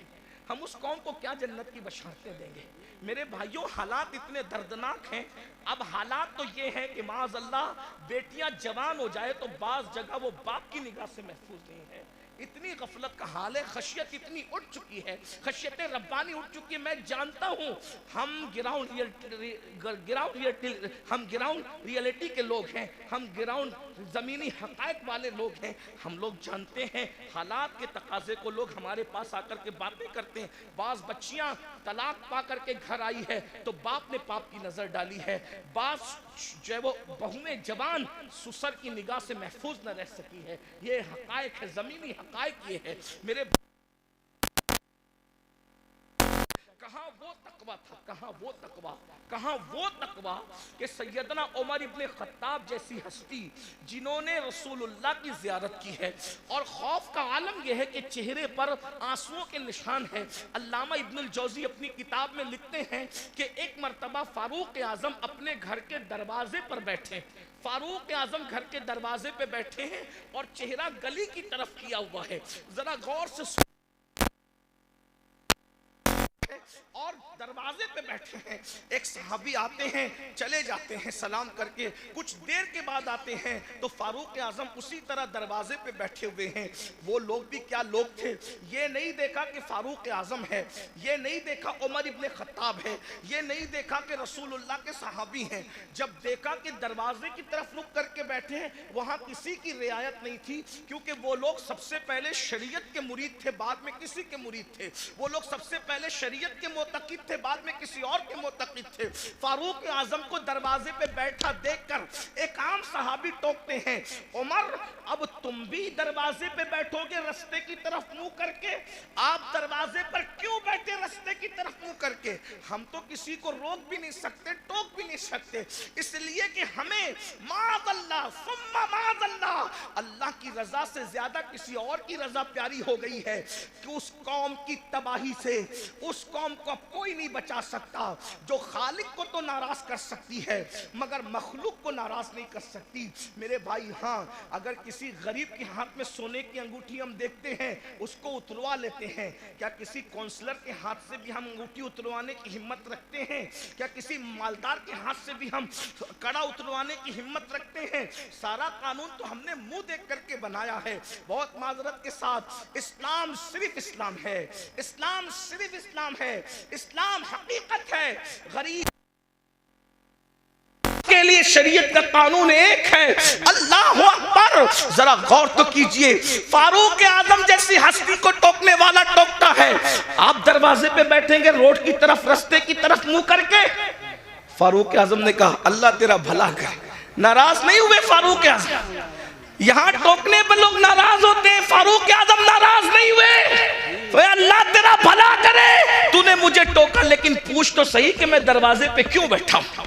हम उस कौम को क्या जन्नत की बशारतें देंगे? मेरे भाइयों, हालात इतने दर्दनाक हैं। अब हालात तो ये है कि माज़अल्लाह बेटियां जवान हो जाए तो बाज़ जगह वो बाप की निगाह से महफूज नहीं है। इतनी गफलत का हाल है, खशियत इतनी उठ चुकी है, खशियत रब्बानी उठ चुकी है। मैं जानता हूँ हम ग्राउंड रियलिटी के लोग हैं, हम ग्राउंड ज़मीनी हक़ाइक़ वाले लोग हैं। हम लोग जानते हैं हालात के तकाज़े को। लोग हमारे पास आकर के बातें करते हैं। बाज़ बच्चियाँ तलाक पा करके घर आई है तो बाप ने पाप की नज़र डाली है, बाप जो है वो बहुएं जवान सुसर की निगाह से महफूज न रह सकी है। ये हक़ाइक़ है, ज़मीनी हक़ाइक़ ये है मेरे। कहाँ वो तकवा था, कहाँ वो तकवा, कहाँ वो तकवा कि सैयदना उमर इब्ने खत्ताब जैसी हस्ती जिन्होंने रसूलुल्लाह की ज़ियारत की है और खौफ का आलम यह है कि चेहरे पर आंसुओं के निशान है। अल्लामा इब्नुल जौज़ी अपनी किताब में लिखते हैं कि एक मरतबा फारूक आज़म अपने घर के दरवाजे पर बैठे, फारूक आज़म घर के दरवाजे पे बैठे हैं और चेहरा गली की तरफ किया हुआ है। जरा गौर से और दरवाजे पे बैठे हैं, एक सहाबी आते हैं, चले जाते हैं सलाम करके, कुछ देर के बाद आते हैं तो फारूक आज़म उसी तरह दरवाजे पे बैठे हुए हैं। वो लोग भी क्या लोग थे, ये नहीं देखा कि फारूक आज़म है, ये नहीं देखा उमर इब्ने खत्ताब है, ये नहीं देखा कि रसूलुल्लाह के सहाबी हैं। जब देखा कि दरवाजे की तरफ रुक करके बैठे हैं, वहाँ किसी की रियायत नहीं थी, क्योंकि वो लोग सबसे पहले शरीयत के मुरीद थे, बाद में किसी के मुरीद थे। वो लोग सबसे पहले शरीयत के मोतक़िद थे, बाद में किसी और के मोतक़िद थे। फारूक आज़म को दरवाजे पे बैठा देखकर एक आम सहाबी टोकते हैं, उमर अब तुम भी दरवाजे पे बैठोगे रास्ते की तरफ मुंह करके? आप दरवाजे पर क्यों बैठे रास्ते की तरफ मुंह करके? हम तो किसी को रोक भी नहीं सकते, टोक भी नहीं सकते, इसलिए कि हमें माज़अल्लाह सुम्मा माज़अल्लाह अल्लाह की रजा से ज्यादा किसी और की रजा प्यारी हो गई है कि उस कौम की तबाही से उस कौम को कोई नहीं बचा सकता जो खालिक को तो नाराज कर सकती है मगर मखलूक को नाराज नहीं कर सकती। मेरे भाई, हाँ, अगर किसी गरीब के हाथ में सोने की अंगूठी हम देखते हैं, उसको उतरवा लेते हैं, क्या किसी काउंसलर के हाथ से भी हम अंगूठी उतरवाने की हिम्मत रखते हैं? क्या किसी मालदार के हाथ से भी हम कड़ा उतरवाने की हिम्मत रखते हैं? सारा कानून तो हमने मुंह देख करके बनाया है। बहुत माजरत के साथ, इस्लाम सिर्फ इस्लाम है, इस्लाम सिर्फ इस्लाम है, इस्लाम हकीकत है। गरीब के लिए शरीयत का कानून एक है। अल्लाह अकबर, जरा गौर तो कीजिए, फारूक आजम जैसी हस्ती को टोकने वाला टोकता है। आप दरवाजे पे बैठेंगे रोड की तरफ, रास्ते की तरफ मुंह करके। फारूक आजम ने कहा अल्लाह तेरा भला करे। नाराज नहीं हुए फारूक आजम, यहाँ टोकने पे लोग नाराज होते हैं, फारूक आजम नाराज नहीं हुए। तो अल्लाह तेरा भला करे, तूने मुझे टोका, लेकिन पूछ तो सही कि मैं दरवाजे पे क्यों बैठा हूं?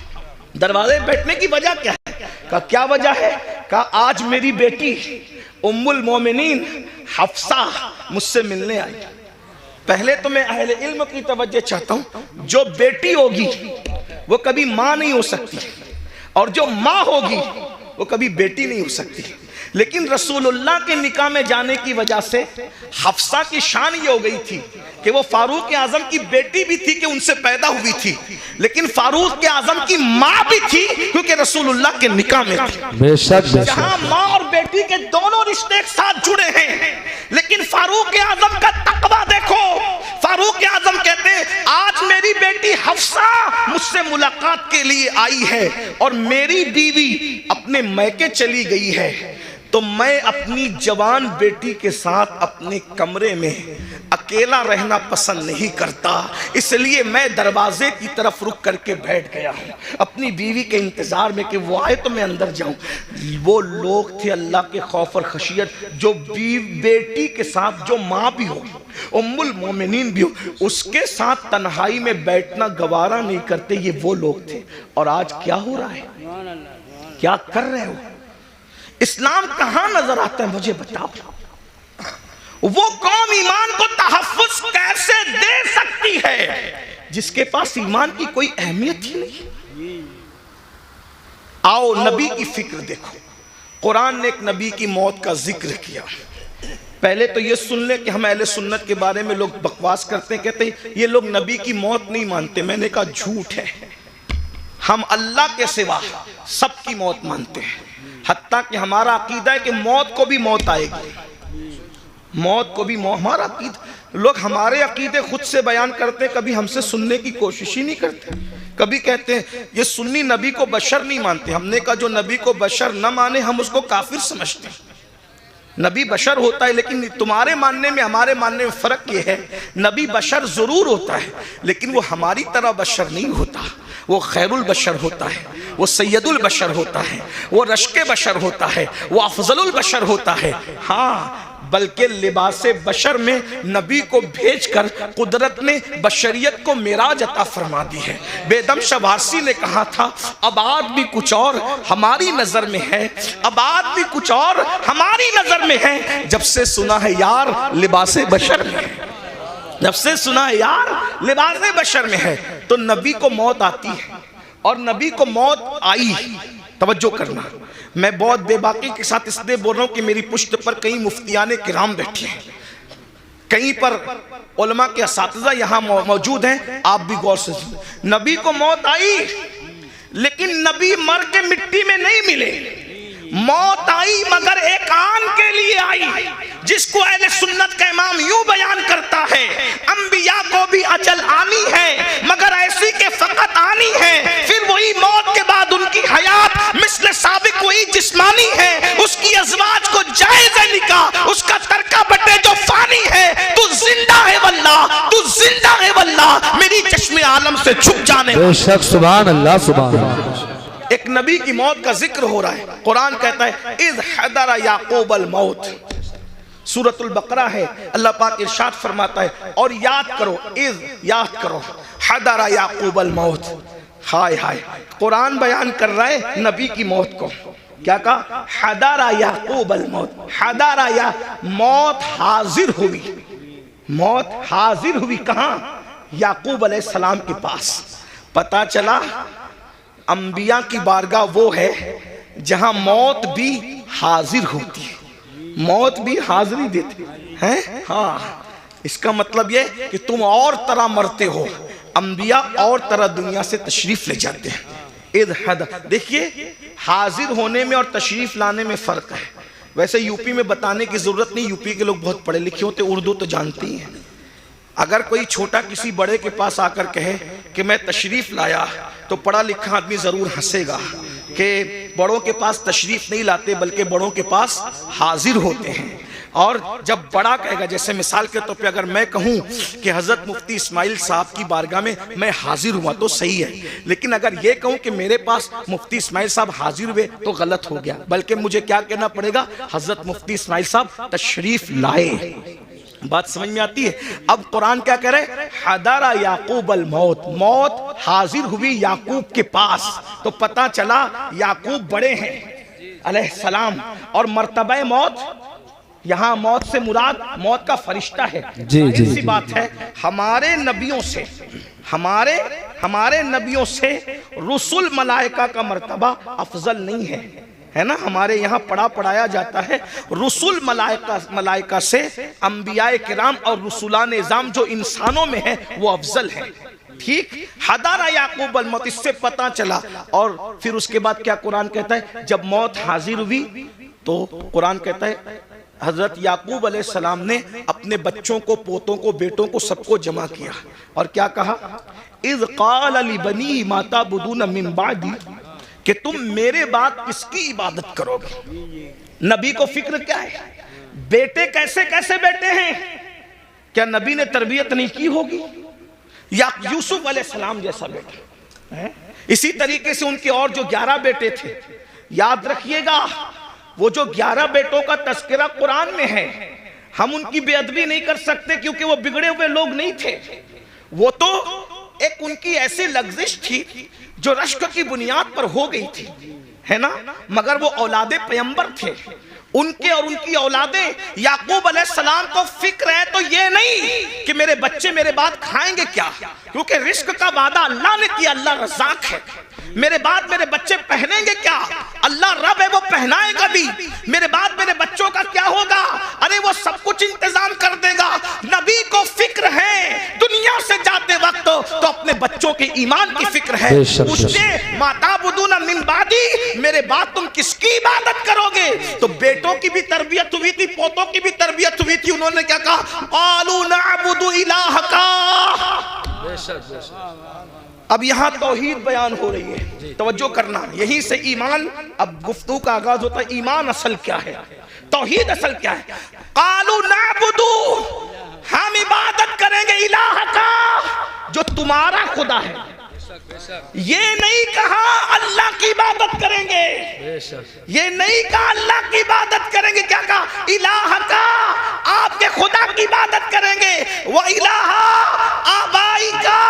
दरवाजे बैठने की वजह क्या है? का क्या वजह है? का आज मेरी बेटी उम्मुल मोमिनीन हफ्सा मुझसे मिलने आई। पहले तो मैं अहले इल्म की तवज्जो चाहता हूं, जो बेटी होगी वो कभी मां नहीं हो सकती, और जो मां होगी वो कभी बेटी नहीं हो सकती। लेकिन रसूलुल्लाह के निकाह में जाने की वजह से हफ्सा की शान ये हो गई थी कि वो फारूक आजम की बेटी भी थी कि उनसे पैदा हुई थी, लेकिन फारूक आजम की माँ भी थी क्योंकि रसूलुल्लाह के निकाह में थी। जहां माँ और बेटी के दोनों रिश्ते एक साथ जुड़े हैं, लेकिन फारूक आजम का तकवा देखो। फारूक आजम कहते हैं आज मेरी बेटी हफ्सा मुझसे मुलाकात के लिए आई है और मेरी बीवी अपने मैके चली गई है, तो मैं अपनी जवान बेटी के साथ अपने कमरे में अकेला रहना पसंद नहीं करता, इसलिए मैं दरवाजे की तरफ रुक करके बैठ गया हूँ अपनी बीवी के इंतजार में कि वो आए तो मैं अंदर जाऊं। वो लोग थे अल्लाह के खौफ और खशियत, जो बेटी के साथ जो माँ भी हो, उम्मुल मोमिनीन भी हो, उसके साथ तन्हाई में बैठना गवारा नहीं करते। ये वो लोग थे। और आज क्या हो रहा है, क्या कर रहे हो? इस्लाम कहां नजर आता है मुझे बताओ। वो कौम ईमान को तहफ्फुज़ कैसे दे सकती है जिसके पास ईमान की कोई अहमियत ही नहीं? आओ नबी की फिक्र देखो। कुरान ने एक नबी की मौत का जिक्र किया। पहले तो ये सुन ले कि हम अहले सुन्नत के बारे में लोग बकवास करते हैं, कहते हैं ये लोग नबी की मौत नहीं मानते। मैंने कहा झूठ है, हम अल्लाह के सिवा सबकी मौत मानते हैं। हत्ता कि हमारा अकीदा है कि मौत को भी मौत आएगी, मौत को भी हमारा अकीदा, लोग हमारे अकीदे खुद से बयान करते, कभी हमसे सुनने की कोशिश ही नहीं करते। कभी कहते हैं ये सुन्नी नबी को बशर नहीं मानते। हमने कहा जो नबी को बशर न माने हम उसको काफिर समझते हैं। नबी बशर होता है, लेकिन तुम्हारे मानने में हमारे मानने में फर्क ये है, नबी बशर जरूर होता है लेकिन वो हमारी तरह बशर नहीं होता। वो खैरुल बशर होता है, वो सैयदुल बशर होता है, वो रश्के बशर होता है, वो अफजलुल बशर होता है। हाँ, बल्कि लिबासे बशर में नबी को भेजकर कुदरत ने बशरियत को मेराज अता फरमा दी है। बेदम शबासी ने कहा था अब आदमी कुछ और हमारी नजर में है, अब आदमी कुछ और हमारी नजर में है, जब से सुना है यार लिबासे बशर में है, जब से सुना है यार लिबासे बशर में है। तो नबी को मौत आती है और नबी को मौत आई। तवज्जो करना, मैं बहुत बेबाकी के साथ इसलिए बोल रहा हूं कि मेरी पुश्त पर कई मुफ्तियाने किराम बैठे हैं, कहीं पर उलमा के असातिज़ा यहाँ मौजूद हैं, आप भी गौर से सुनिए। नबी को मौत आई लेकिन नबी मर के मिट्टी में नहीं मिले। मौत आई मगर एक आन के लिए आई, जिसको अहले सुन्नत का इमाम यूं बयान करता है, अंबिया को भी अजल आनी है मगर ऐसी के फकत आनी है। फिर वही मौत के बाद उनकी हयात मिस्ल साबिक वही जिस्मानी है। उसकी अज़वाज को जायज़ निकाह, उसका तरका बटे जो फानी है। तू जिंदा है वल्लाह, तू जिंदा है वल्लाह, मेरी चश्मे आलम से छुप जाने। बेशक, सुभान अल्लाह, सुभान अल्लाह। एक नबी की मौत का जिक्र हो रहा है। कुरान कहता है इज़ हदरा याकूब अल मौत, सूरतुल बकरा है। अल्लाह पाक इरशाद फरमाता है और याद करो, इज़ याद करो, हदरा याकूब अल मौत। हाय हाय, कुरान बयान कर रहा है नबी की मौत को। क्या कहा? हदरा याकूब अल मौत। हदरा या मौत हाजिर हुई, मौत हाजिर हुई कहाँ? याकूब अलैहिस्सलाम के पास। पता चला अंबिया की बारगाह वो है जहां मौत भी हाजिर होती है, मौत भी हाजिरी देती है। हाँ, इसका मतलब ये कि तुम और तरह मरते हो, अंबिया और तरह दुनिया से तशरीफ ले जाते हैं। इद हद, देखिए हाजिर होने में और तशरीफ लाने में फ़र्क है। वैसे यूपी में बताने की ज़रूरत नहीं, यूपी के लोग बहुत पढ़े लिखे होते, उर्दू तो जानती हैं। अगर कोई छोटा किसी बड़े के पास आकर कहे कि मैं तशरीफ़ लाया तो पढ़ा लिखा आदमी ज़रूर हंसेगा कि बड़ों के पास तशरीफ़ नहीं लाते बल्कि बड़ों के पास हाजिर होते हैं। और जब बड़ा कहेगा, जैसे मिसाल के तौर पे अगर मैं कहूँ कि हज़रत मुफ्ती इस्माइल साहब की बारगाह में मैं हाजिर हुआ तो सही है, लेकिन अगर ये कहूँ कि मेरे पास मुफ्ती इस्माइल साहब हाजिर हुए तो गलत हो गया। बल्कि मुझे क्या कहना पड़ेगा? हज़रत मुफ्ती इस्माइल साहब तशरीफ़ लाए। बात समझ में आती है? अब कुरान क्या कह रहे हैं? हदरा याकूब अल मौत, मौत हाजिर हुई याकूब के पास। तो पता चला याकूब बड़े हैं अलैहिस्सलाम, और मर्तबा मौत, यहाँ मौत से मुराद मौत का फरिश्ता है। ऐसी बात है, हमारे नबियों से हमारे नबियों से रुसुल मलाइका का मर्तबा अफजल नहीं है ना। हमारे यहाँ पढ़ाया जाता है रुसुल मलाइका से अंबियाए किराम और रुसुलान निज़ाम जो इंसानों में है वो अफजल है। ठीक, हदारा याकूब अल मौत, इससे पता चला। और फिर उसके बाद क्या कुरान कहता है? जब मौत हाजिर हुई तो कुरान कहता है हजरत याकूब अलैहिस्सलाम ने अपने बच्चों को, पोतों को, बेटों को, सबको जमा किया और क्या कहा? इज़ क़ाल लिबनी मा ताबुदून मिन बादी, कि तुम मेरे बाद किसकी इबादत करोगे? नबी को फिक्र क्या है? बेटे कैसे कैसे बेटे हैं? क्या नबी ने तरबियत नहीं की होगी? या यूसुफ अलैहिस्सलाम जैसा बेटा है? इसी तरीके से उनके और जो 11 बेटे थे, याद रखिएगा वो जो 11 बेटों का तस्करा कुरान में है, हम उनकी बेअदबी नहीं कर सकते क्योंकि वो बिगड़े हुए लोग नहीं थे। वो तो एक उनकी ऐसी लग्जिश थी जो रश्क की बुनियाद पर हो गई थी, है ना। मगर वो औलादे पैगंबर थे, उनके और उनकी औलादे याकूब अलैहिस्सलाम को फिक्र है तो ये नहीं कि मेरे बच्चे मेरे बाद खाएंगे क्या, क्योंकि रिस्क का वादा अल्लाह ने किया, अल्लाह रज़ाक है। मेरे बाद मेरे बच्चे पहनेंगे क्या? अल्लाह रब है, वो पहनाएगा भी। मेरे बाद मेरे बच्चों का क्या होगा? अरे वो सब कुछ इंतजाम कर देगा। नबी को फिक्र है दुनिया से जाते वक्त तो अपने बच्चों के ईमान की फिक्र है। पूछते माता बुदूना मिन बादी, मेरे बाद तुम किसकी इबादत करोगे? तो बेटों की भी तरबियत हुई थी, पोतों की भी तरबियत हुई थी। उन्होंने क्या कहा? क़ालू नअबुदु इलाहका। अब यहाँ तौहीद बयान हो रही है, तवज्जो करना, यहीं से ईमान, अब गुफ्तगू का आगाज होता है। ईमान असल क्या है, तौहीद असल क्या है? क़ालू नअबुदु, हम इबादत करेंगे इलाह का, जो तुम्हारा खुदा है। ये नहीं कहा अल्लाह की इबादत करेंगे, ये नहीं कहा अल्लाह की इबादत करेंगे, क्या कहा? इलाह का, आपके खुदा की इबादत करेंगे। वो इलाह आबाई का,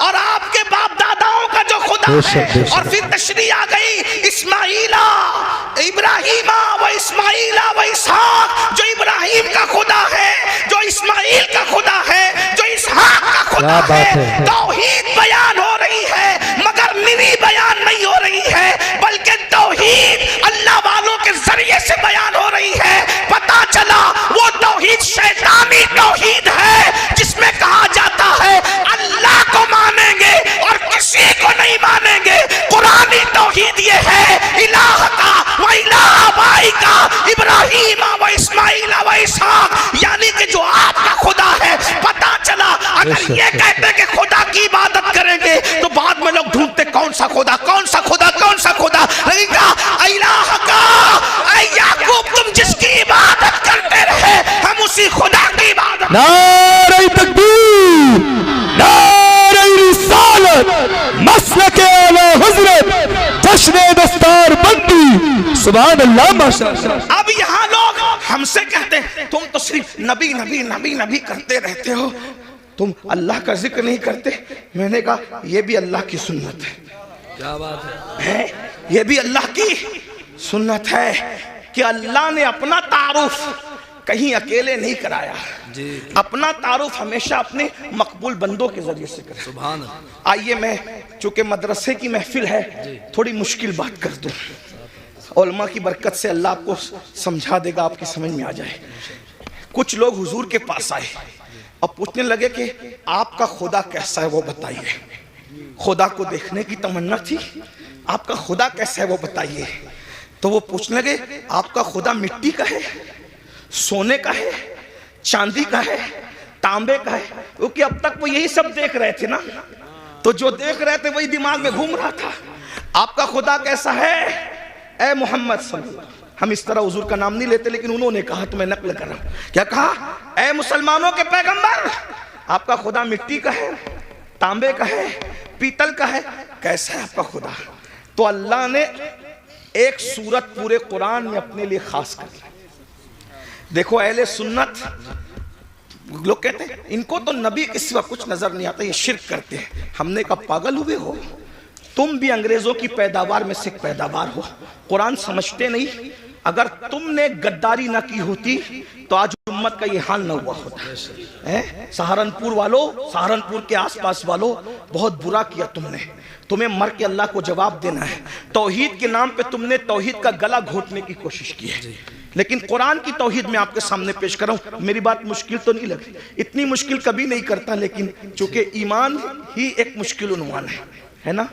और आपके बाप दादाओं का जो खुदा है। और फिर तशरीह आ गई, इस्माइला इब्राहिमा व इस्माइला व इसहाक, जो इब्राहिम का खुदा है, जो इस्माइल का खुदा है, जो इसहाक का खुदा है। तौहीद बयान हो रही है, मगर मिनी बयान नहीं हो रही है, बल्कि तौहीद अल्लाह वालों के जरिए से बयान हो रही है। पता चला वो तौहीद शैतानी तौहीद है, जिसमें कहा जाता है अल्लाह को मानेंगे और किसी को नहीं मानेंगे। कुरानी तौहीद ये है, इलाह का व इलाह बाई का, इब्राहिम व इस्माइल व इसहाक, यानी कि जो आपका खुदा है। पता चला अगर ये कहते कि खुदा की इबादत करेंगे, तो बाद में लोग ढूंढते कौन सा खुदा, कौन सा खुदा, कौन सा खुदा। इलाह का, याकूब तुम जिसकी इबादत करते रहे, हम उसी खुदा की इबादत। नारे तकबीर, नारे रिसालत, मसलके आला हज़रत, जश्न दस्तार बंदी, सुभान अल्लाह, माशाअल्लाह। अब यहाँ लोग हमसे कहते हैं तुम तो सिर्फ नबी नबी नबी नबी करते रहते हो, तुम अल्लाह का जिक्र नहीं करते। मैंने कहा यह भी अल्लाह की सुन्नत है। क्या बात है? ये भी अल्लाह की सुन्नत है कि अल्लाह ने अपना तारुफ कहीं अकेले नहीं कराया जी। अपना तारुफ हमेशा अपने मकबूल बंदों के जरिए से कराया। सुभान अल्लाह। आइए, मैं चूंकि मदरसे की महफिल है, थोड़ी मुश्किल बात कर दूं, उलमा की बरकत से अल्लाह आपको समझा देगा, आपकी समझ में आ जाए। कुछ लोग हुजूर के पास आए और पूछने लगे कि आपका खुदा कैसा है वो बताइए। खुदा को देखने की तमन्ना थी, आपका खुदा कैसा है वो बताइए। तो वो पूछने लगे आपका खुदा मिट्टी का है, सोने का है, चांदी का है, तांबे का है? क्योंकि अब तक वो यही सब देख रहे थे ना, तो जो देख रहे थे वही दिमाग में घूम रहा था। आपका खुदा कैसा है ए मोहम्मद सल्लल्लाहु, हम इस तरह हुजूर का नाम नहीं लेते, लेकिन उन्होंने कहा तो मैं नकल कर रहा हूं। क्या कहा? ए मुसलमानों के पैगंबर, आपका खुदा मिट्टी का है, तांबे का है, पीतल का है, कैसा है आपका खुदा? तो अल्लाह ने एक सूरत पूरे कुरान में अपने लिए खास कर ली। देखो अहले सुन्नत लोग कहते हैं इनको तो नबी के सिवा कुछ नजर नहीं आता, ये शिर्क करते हैं। हमने कहा पागल हुए हो, तुम भी अंग्रेजों की पैदावार में से पैदावार हो, कुरान समझते नहीं। अगर तुमने गद्दारी ना की होती तो आज उम्मत का ये हाल ना हुआ होता। सहारनपुर वालों, सहारनपुर के आसपास वालों, बहुत बुरा किया तुमने, तुम्हें मर के अल्लाह को जवाब देना है। तौहीद के नाम पे तुमने तौहीद का गला घोटने की कोशिश की है, लेकिन कुरान की तौहीद में आपके सामने पेश कर रहा हूं। मेरी बात मुश्किल तो नहीं लगी, इतनी मुश्किल कभी नहीं करता, लेकिन चूंकि ईमान ही एक मुश्किल उन्वान है ना।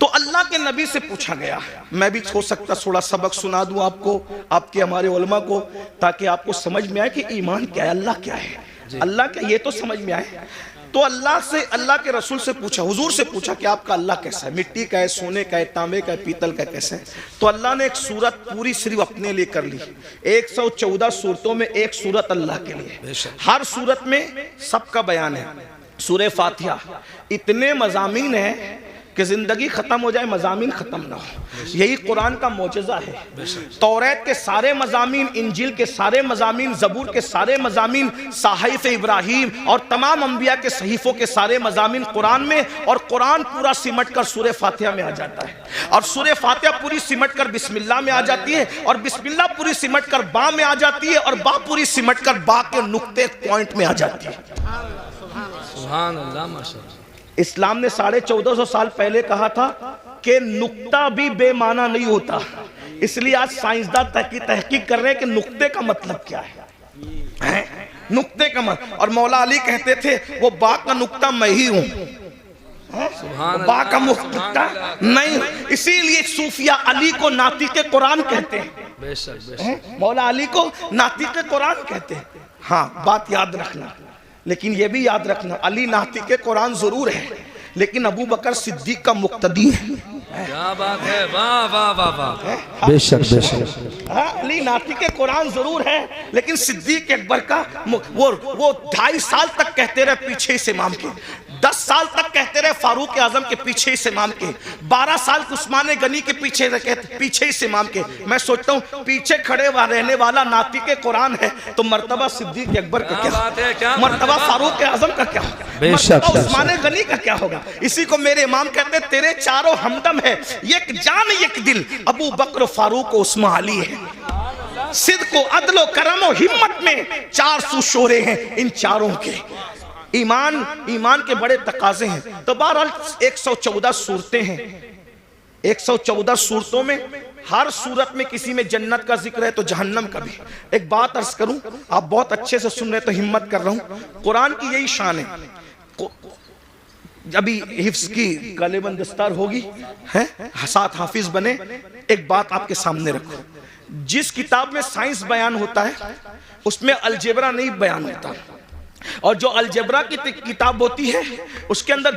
तो अल्लाह के नबी से पूछा गया, मैं भी हो सकता थोड़ा सबक सुना दूं आपको, आपके हमारे उलमा को, ताकि आपको समझ में आए कि ईमान क्या है, अल्लाह क्या है, अल्लाह क्या, ये तो समझ में आए। तो अल्लाह से, अल्लाह के रसूल से पूछा, हुजूर से पूछा कि आपका अल्लाह कैसा है, मिट्टी का है, सोने का है, तांबे का है, पीतल का कैसा है? तो अल्लाह ने एक सूरत पूरी सिर्फ अपने लिए कर ली। 114 सूरतों में एक सूरत अल्लाह के लिए, हर सूरत में सबका बयान है। सूरह फातिहा इतने मज़ामीन हैं कि जिंदगी खत्म हो जाए मज़ामीन खत्म ना हो, यही कुरान का मौजज़ा है। तौरात के सारे मज़ामीन, इंजील के सारे मज़ामीन, ज़बूर के सारे मज़ामीन, साहिफ इब्राहीम और तमाम अंबिया के सहीफ़ों के सारे मज़ामीन कुरान में, और कुरान पूरा सिमट कर सूरह फातिहा में आ जाता है, और सूरह फातिहा पूरी सिमट कर बिस्मिल्लाह में आ जाती है, और बिस्मिल्लाह पूरी सिमट कर बा में आ जाती है, और बा पूरी सिमट कर बा के नुक्ते पॉइंट में आ जाती है। सुभान अल्लाह, माशाअल्लाह। इस्लाम ने 1450 साल पहले कहा था कि नुक्ता भी बेमाना नहीं होता, इसलिए आज साइंसदान तहकीक कर रहे हैं कि नुक्ते का मतलब क्या है, नुक्ते का मतलब। और मौला अली कहते थे वो बाग का नुक्ता मैं ही हूं, बा का मुफ्ता नहीं, इसीलिए सूफिया अली को नातिक़े कुरान कहते हैं। बेशक मौला अली को नातिक़े कुरान कहते हैं। हाँ, बात याद रखना, लेकिन ये भी याद रखना, अली नातिक़े कुरान जरूर है, लेकिन अबू बकर सिद्दीक का मुक्तदी है। क्या बात है, वाह वाह वाह वाह, बेशक बेशक। हाँ, अली नातिक़े कुरान जरूर है, लेकिन सिद्दीक अकबर का वो 2.5 साल तक कहते रहे पीछे इस इमाम के, 10 साल तक कहते रहे फारूक आजम के पीछे इस इमाम के, 12 साल उस्मान गनी के पीछे इस इमाम के। मैं सोचता हूँ पीछे खड़े रहने वाला नातिक़े कुरान है, तो मर्तबा सिद्दीक अकबर का क्या, मर्तबा फारूक आजम का क्या होगा, मर्तबा उस्मान गनी का क्या होगा। इसी को मेरे इमाम कहते, तेरे चारों हमदम है, एक जान एक दिल, अबू बकर फारूक उस्मान अली है। सिद्क़ अदल करम और हिम्मत में 400 शोरे हैं इन चारों के। ईमान के बड़े तकाजे हैं। तो बहरहाल 114 सूरतें हैं, 114 सूरतों में हर सूरत में किसी में जन्नत का जिक्र है तो जहन्नम का भी। एक बात अर्ज करूं, आप बहुत अच्छे से सुन रहे तो हिम्मत कर रहा हूं, कुरान की यही शान है। अभी हिफ्स की गालिबन दस्तार होगी है, साथ हाफिज बने। एक बात आपके सामने रखो, जिस किताब में साइंस बयान होता है उसमें अलजेब्रा नहीं बयान होता, और जो अलजेब्रा की किताब होती है उसके अंदर